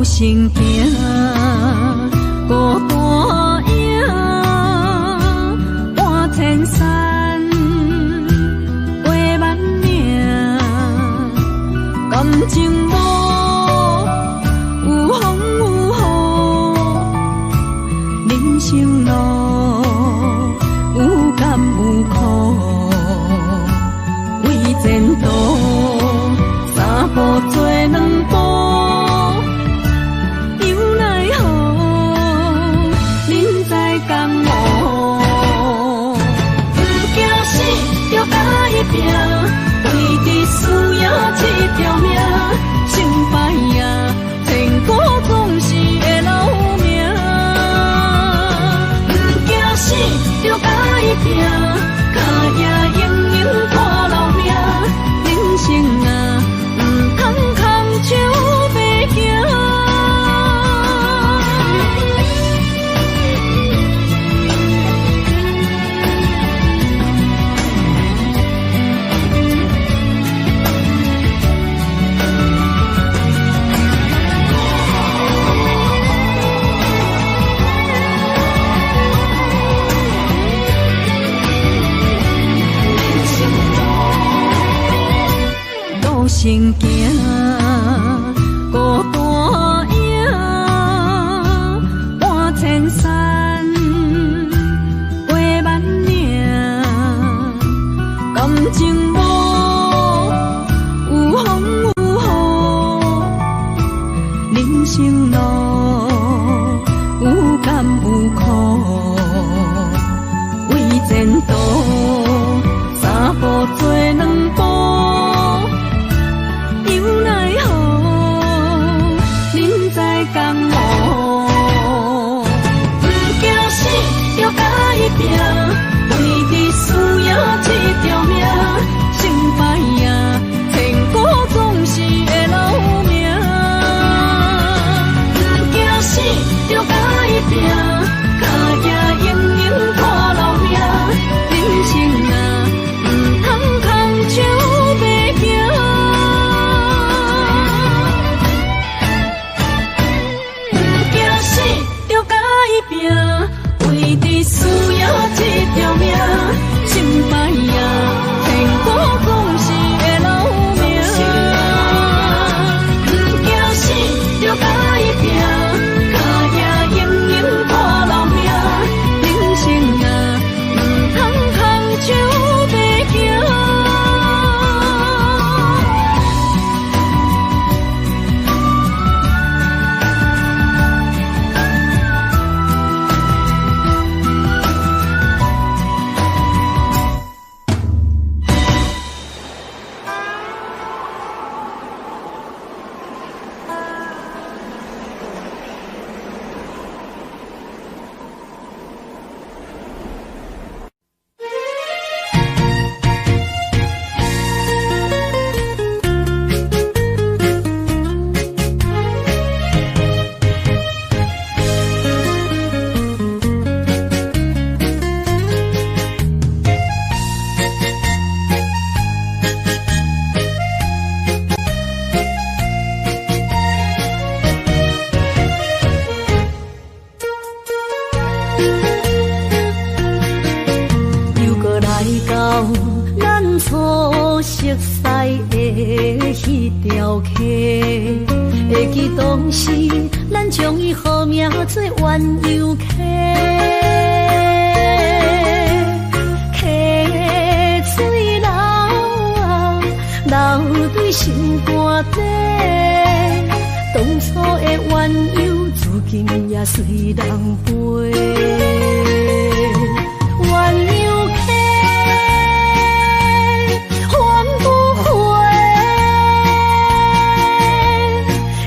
心行孤单影，半千山画万名，感情无有风有雨，人生路有甘有苦，为前途三步做两步。为你需要这条命，成败呀，千古总是会留名。不惊死，就该拼，脚也永远看留名。人生啊，不通空手白行。行行孤单影，半千山画万名，感情无有风有雨，人生路有甘有苦，为前途三步做两步。拼，为你需要这条命，成败赢，千古总是会留名。不惊死，就甲伊拼，脚也硬硬拖老命。人生啊，唔通空手白行。不惊死，就甲伊拼，为你需要这条命，成败赢，天国总是会留名。不惊死，就甲伊拼，脚也硬硬拖老命。人生啊，唔通空手白行。又搁来到咱初熟悉的迄条溪，会记当时咱将伊号名做鸳鸯溪，溪水流啊，流对心肝底，当初的鸳鸯，如今也随人飞。鸳鸯溪，还不回，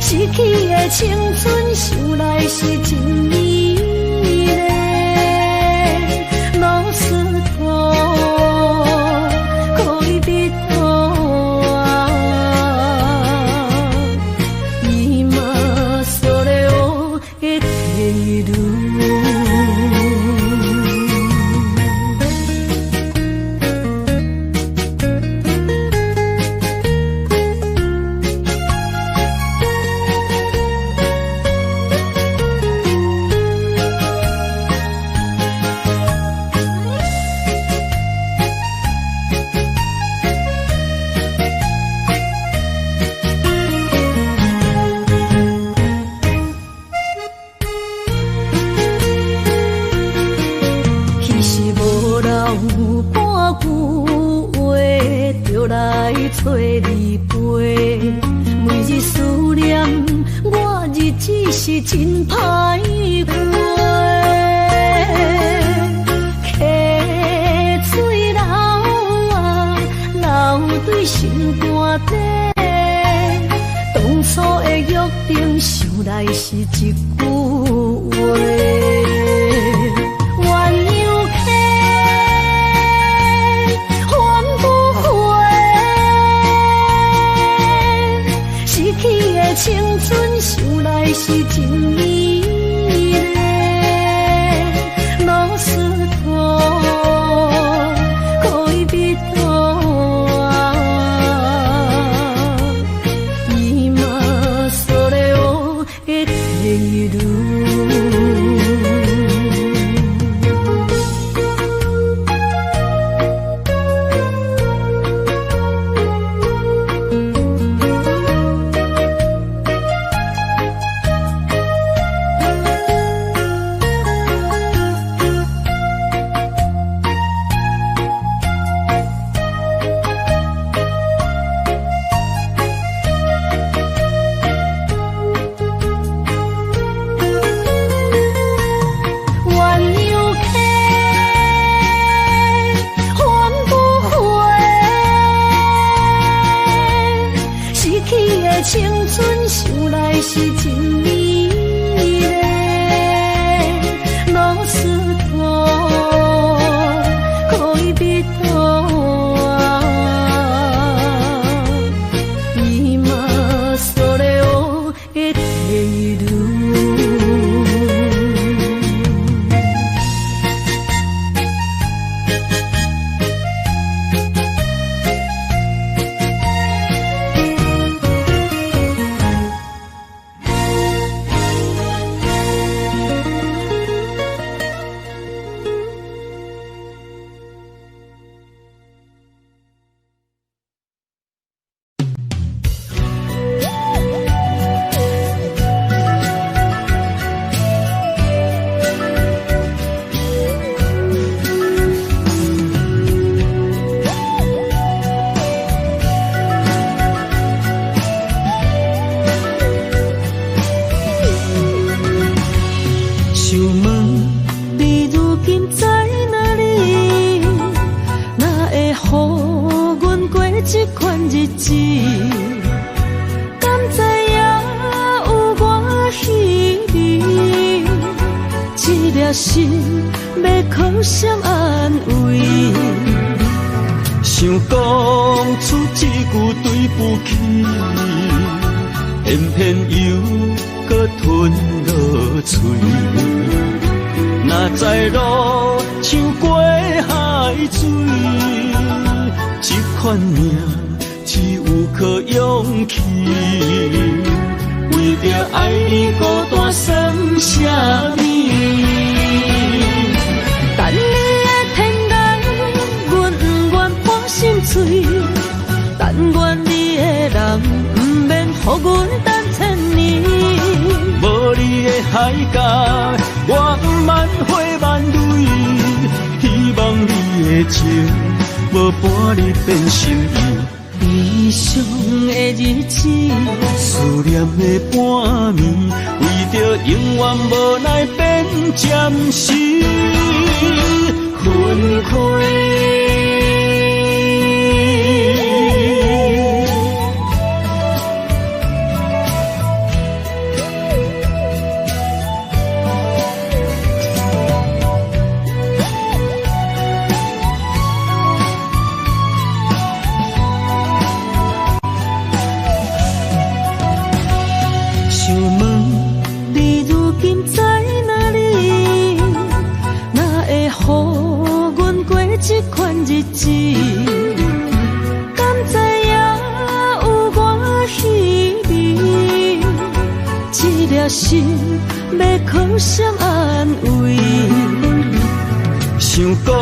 失去的青春，想来是真美丽。老师徒，可以比多啊，伊嘛所了的地路。找你陪，每日思念，我日子是真歹过。溪水流啊，流对心肝底，当初的约定，想来是一句话。青春想来是真美丽，老师徒可以比多啊，伊嘛所了的地路。这款日子，敢知影有我稀微？这粒心要靠谁安慰？想讲出一句对不起，偏偏又搁吞落嘴。若知路像过海水，这款命只有靠勇气。为着爱你孤单算什么？等你的天涯，阮不愿破心碎。但愿你的人，不免予阮等千年。无你的海角，我万回万泪。希望你的情，无伴你变心意。悲伤的日子，思念的半暝，为着永远无奈变暂时分开。这款日子，敢知影有我稀微？这粒心要靠谁安慰？想讲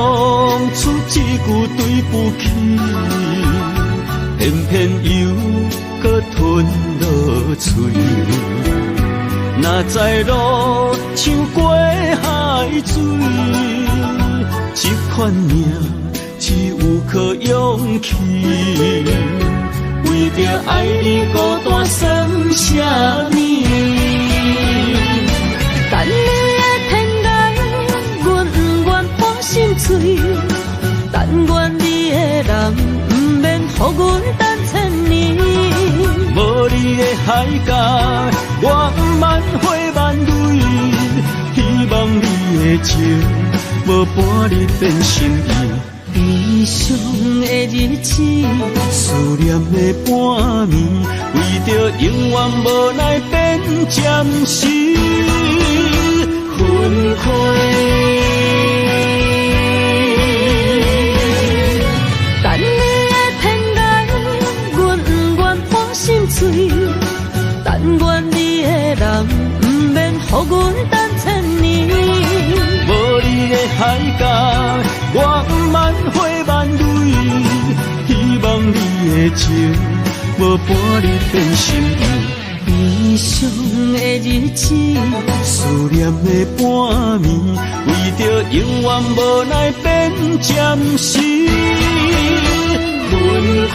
出一句对不起，偏偏又搁吞落嘴。若知路像过海水，这款命只有靠勇气。为着爱你孤单算什么？等你的天涯，阮不愿破心碎。但愿你的人，不免予阮等千年。无你的海角，我万回万泪。希望你的情，无伴你变心意。悲伤的日子，思念的半暝，为着永远无奈变暂时分开。等你的天涯，阮不愿破心碎。但愿你的人，不免予阮等千年。无你的海角，我万回万泪。希望你的情，无伴你变心意。悲伤的日子，思念的半暝，为着永远无奈变暂时分开。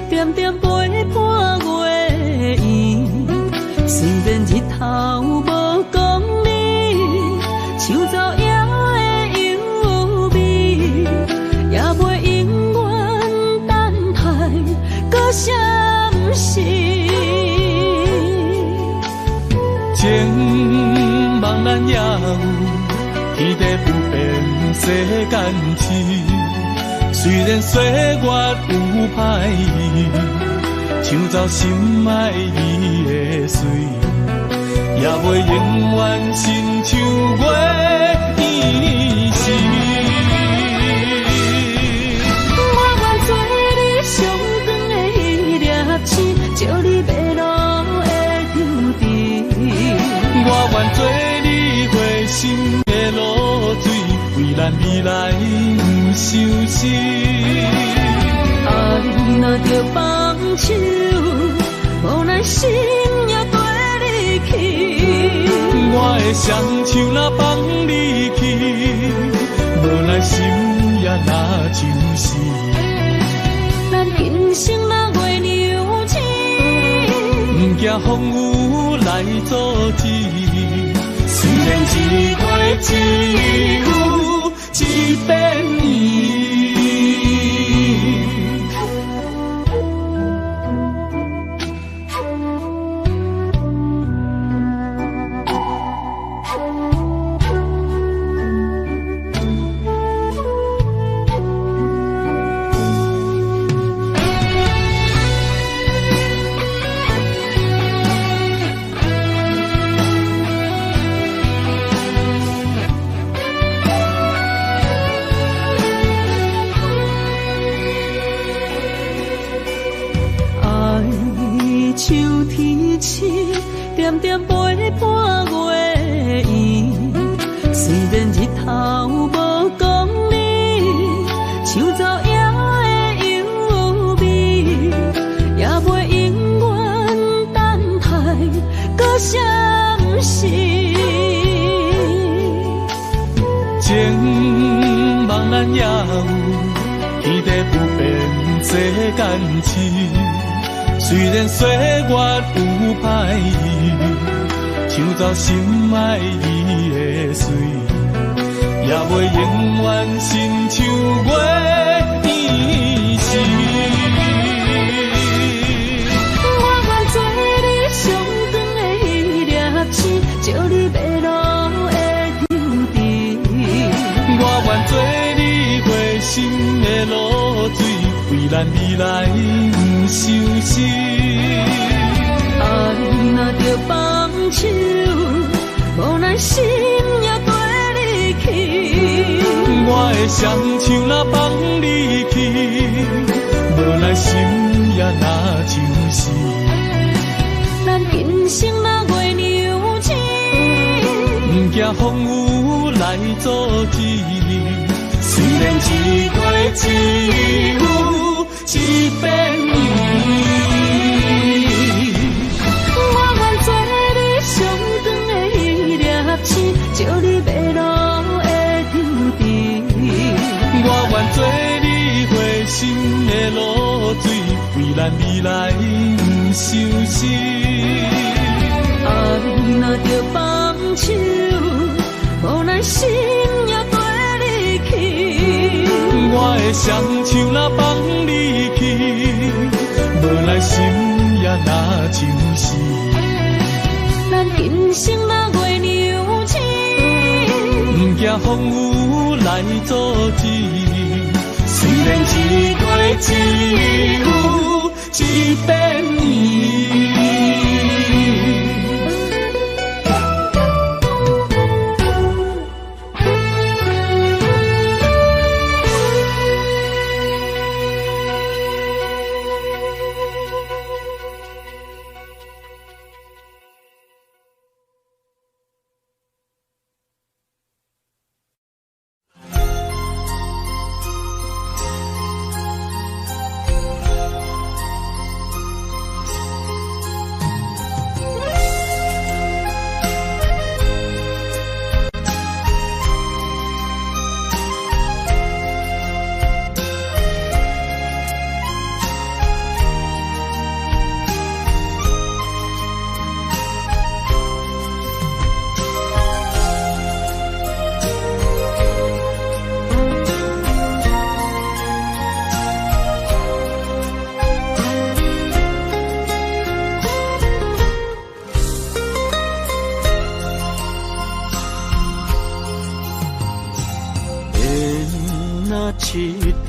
点点陪伴月圆，虽然日头无讲理，像走野的优美，也袂永远等待，搁什么事？情茫然也有天地不变世间市，虽然岁月有歹意，抢走心爱伊的水，也袂永远亲像月伊是。我愿做你上长的迄粒星，照你迷路的丢滴。我愿做你回心的露水，为咱未来不相思。爱若着放手，无奈心也跟你去。我的双手若放你去，无奈心也若像是。咱今生若月娘亲，不惊风雨来阻止。虽然一月一有一变伊。像天星，点点陪伴月圆。虽然日头无光明，抢走夜的幽味，也袂永远等待搁相识。情茫然也有天地不变世间市。虽然岁月有歹意，抢走心爱伊的水，也袂永远亲像月伊是。我愿做你上长的迄粒星，照你迷路的丢滴。我愿做你回心的露水，为咱未来不相思。爱若着放手，无奈心也跟你去。我的双手若放你去，无奈心也若像是。咱今生若月娘亲，不惊风雨来阻止。虽然一月一有一变伊。我愿做你上长的迄粒星，照你迷路的丢滴。我愿做你回心的露水，为咱未来不相思。爱若着放手，无奈心也跟你去。我的双手若放你去，无奈心也若像是。咱今生若月娘亲，不惊风雨来阻止。虽然一月一有一变伊。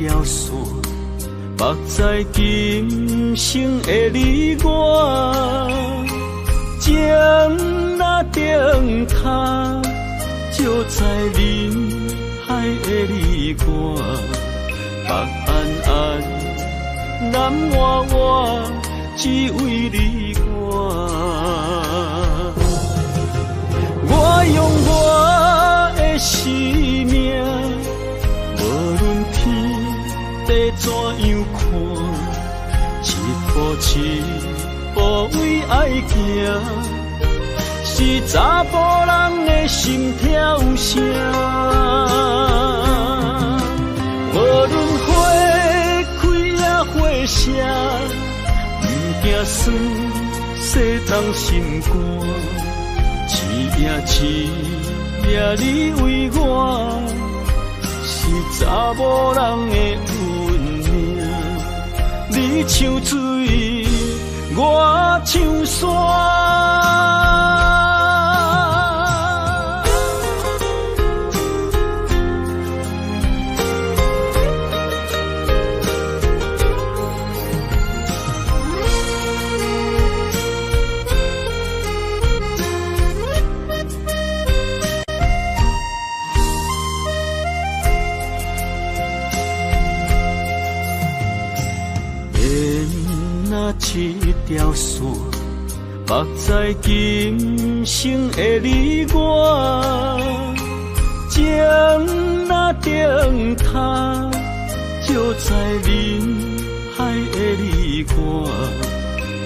条线，目在今生的你我，情若灯塔，照在人海的你我，北暗暗，南弯弯，只为你我。我用我的生命，无论天地怎样看，一步一步为爱行，是查甫人的心跳声。无论花开也花谢，不惊酸世当心肝。一夜你为我，是查某人的运命。你像水，我像山。一条线，目在今生的你我，情若灯塔，照在人海的你我，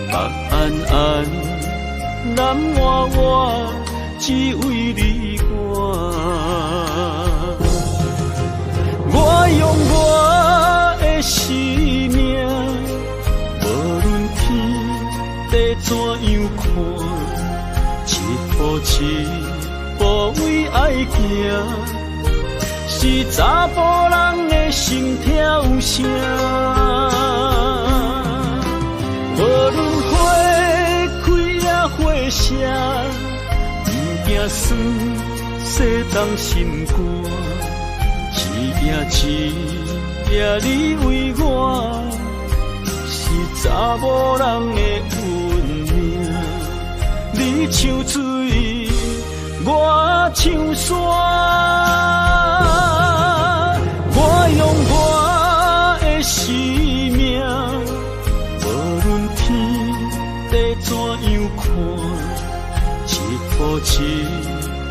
北暗暗，南弯弯，只为你我。我用我的生命，怎样看？一步一步为爱行，是查甫人的心跳声。无论花开也花谢，不惊酸世当心肝。一夜你为我，是查某人的运命。你像水，我像山。我用我的生命，无论天地怎样看，一步一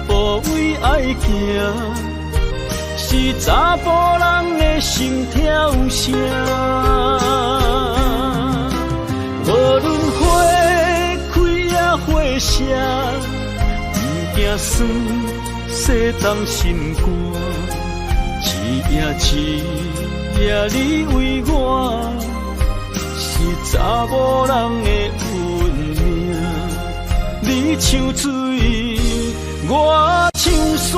步为爱行，是查甫人的心跳声。无论花开也花谢，不惊酸世当心肝。一夜你为我，是查某人的运命。你像水，我像山。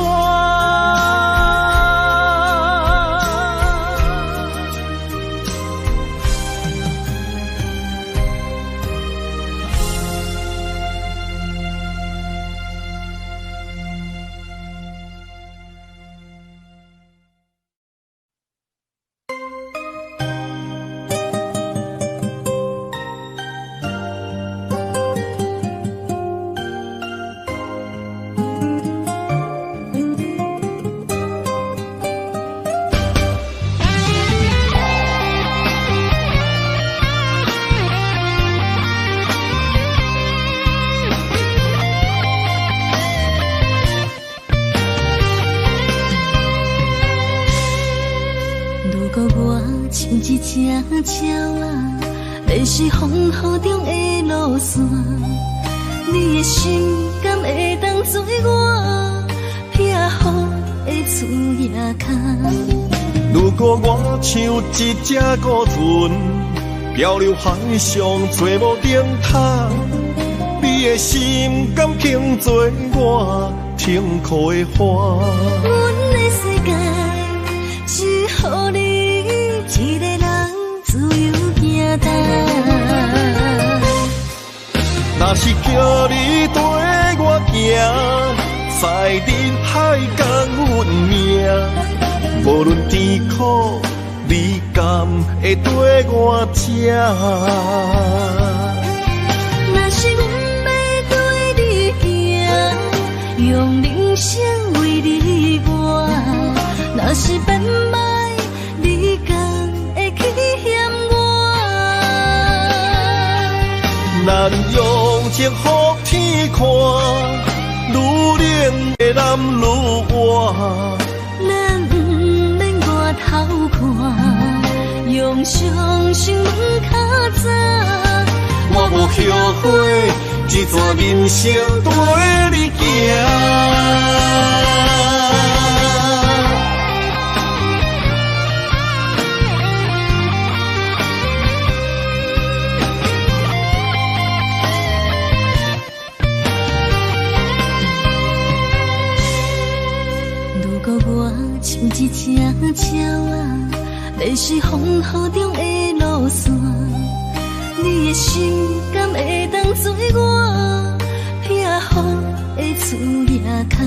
一只鸟啊，迷失风雨中的路线，你的心敢会当做我撇雨的厝夜空？如果我像一只孤船，漂流海上找无灯塔，你的心敢肯做我停靠的花？阮的世界只予你一个人自由行动。若是叫你跟我行，在人海共运命，无论甜苦你敢会跟我吃？若是阮要对你行，用人生为你活，若是变歹，你敢会去嫌我？咱用情予天看，愈冷的男愈活。咱不免外头看，用双手门较早。我无后悔，一段人生跟你行。如果我像一只鸟仔，迷失风雨中的路线。你的心敢会当做我避风的厝夜空？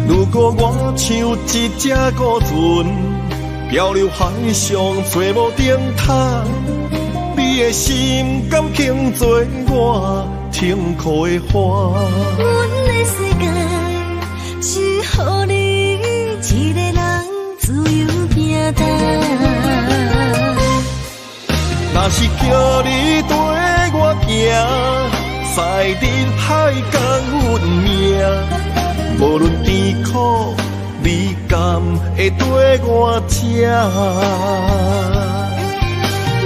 如果我像一只孤船，漂流海上找无顶塔，你的心敢肯做我停靠的花？阮的世界只予你一个人自由行动。若是叫你跟我行，在人海共运命，无论甜苦，你敢会跟我吃？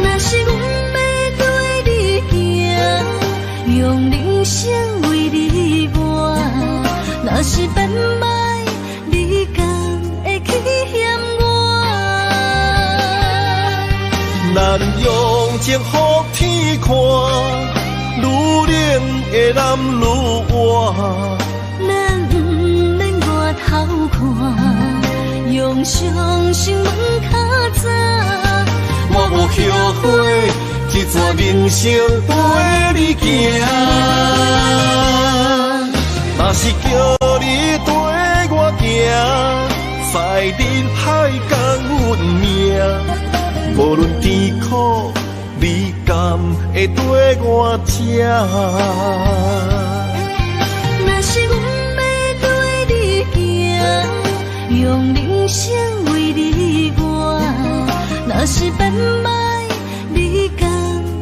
若是阮要对你行，用人生为你活，若是变歹，你敢会去嫌我？咱用情予天看，愈冷的男愈活。咱不免外头看，用双手门较早。我无后悔，一段人生跟你行。若是叫你跟我行，在人海共运命，无论甜苦，你敢会跟我吃？若是阮要对你行，用人生为你活，若是变歹，你敢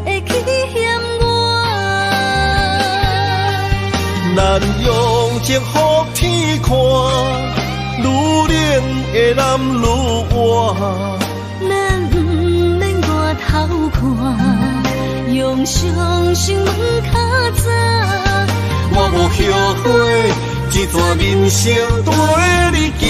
会去嫌我？咱用情予天看，愈冷的男愈活。咱不免外头看，用双手门较早。我无后悔，一段人生跟你行。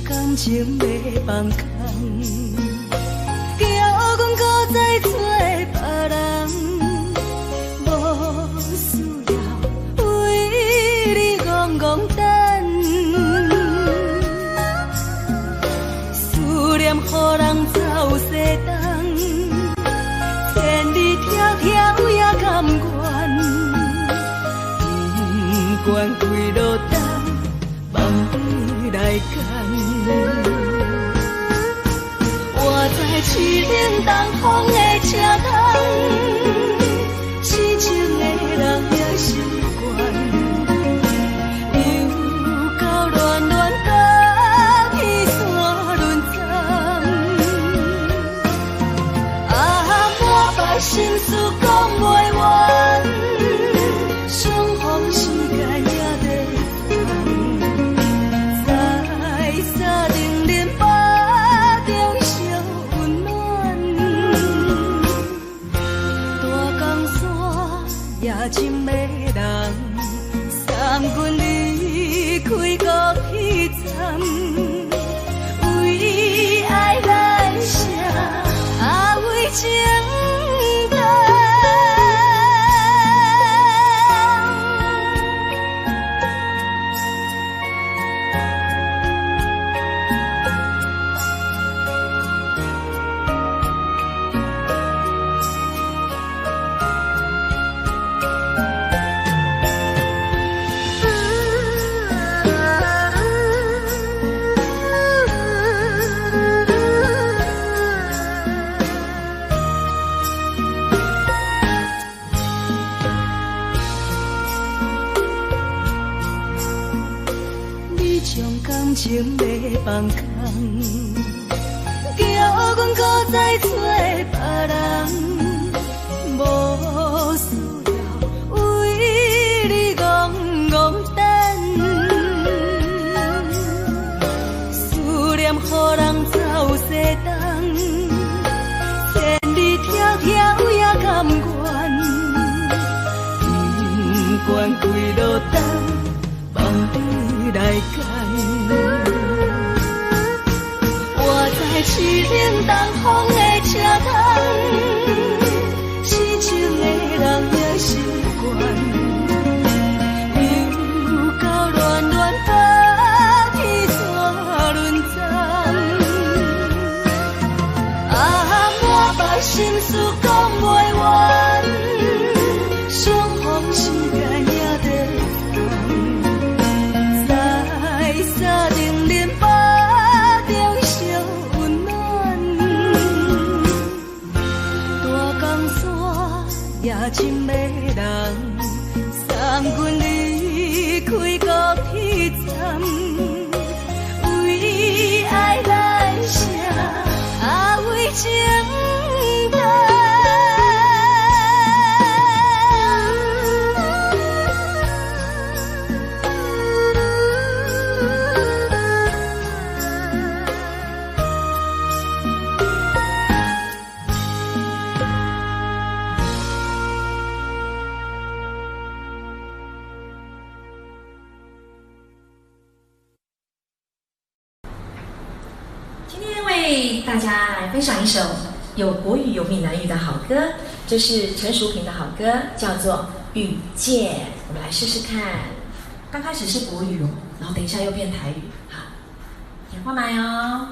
感情要放空，叫阮搁再找别人，无需要为你戆戆等，思念予人走西东，千里迢迢也甘愿，不管几落冬，梦里来干。我在凄冷东风的车窗，痴情的人也习惯，又到乱乱甲彼山论惨。啊，满腹心事讲袂完，相逢时间定连巴中烧温暖。大江山夜深的人，送阮离开国彼站，为爱来写，为情长。感情要放空，叫阮搁再找别人，无需要为你戆戆等。思念予人走西东，千里迢迢也甘愿，不管几路灯，放你来干。我在痴冷东风的车窗，痴情的人也习惯，又到乱乱把天山轮转。满腹心事讲袂完，相逢时间也在长，在沙定连巴中烧温暖。大江山夜深的人，送阮离开国彼站，为爱来写，为情长。今天为大家来分享一首有国语有闽南语的好歌，这是陈淑萍的好歌，叫做《遇见》。我们来试试看，刚开始是国语哦，然后等一下又变台语。好，点过来哦。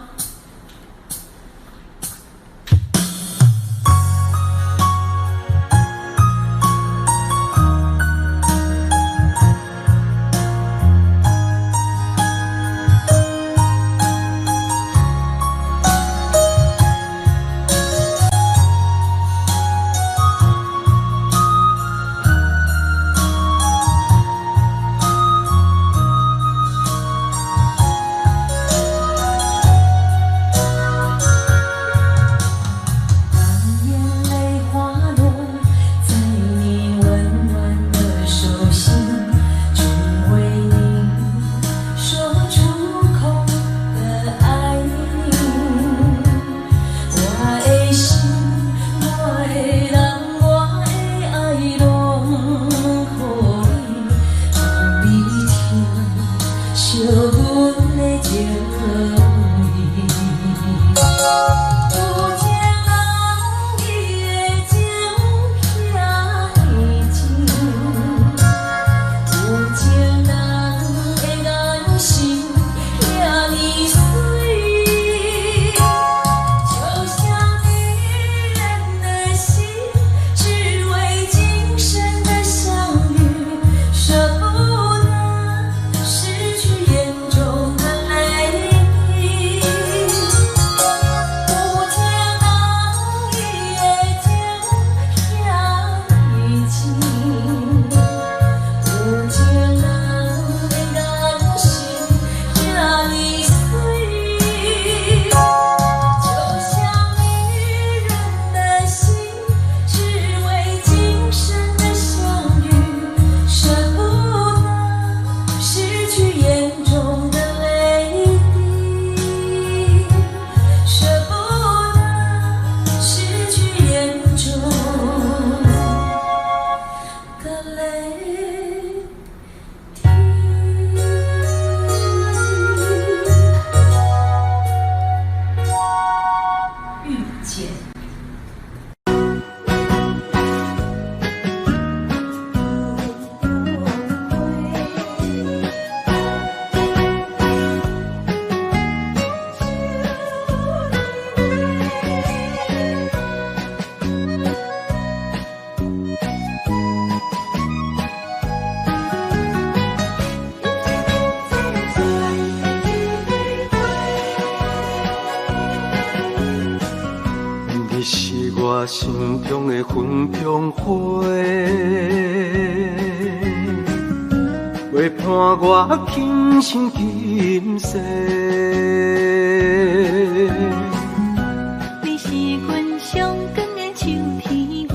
我心中的粉中花，陪伴我今生今世。你是阮上光的秋天月，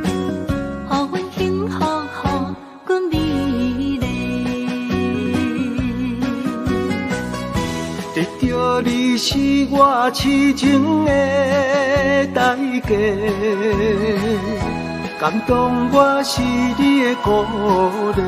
予阮幸福，予阮美丽。得到你是我痴情的代价，感动我是你的鼓励。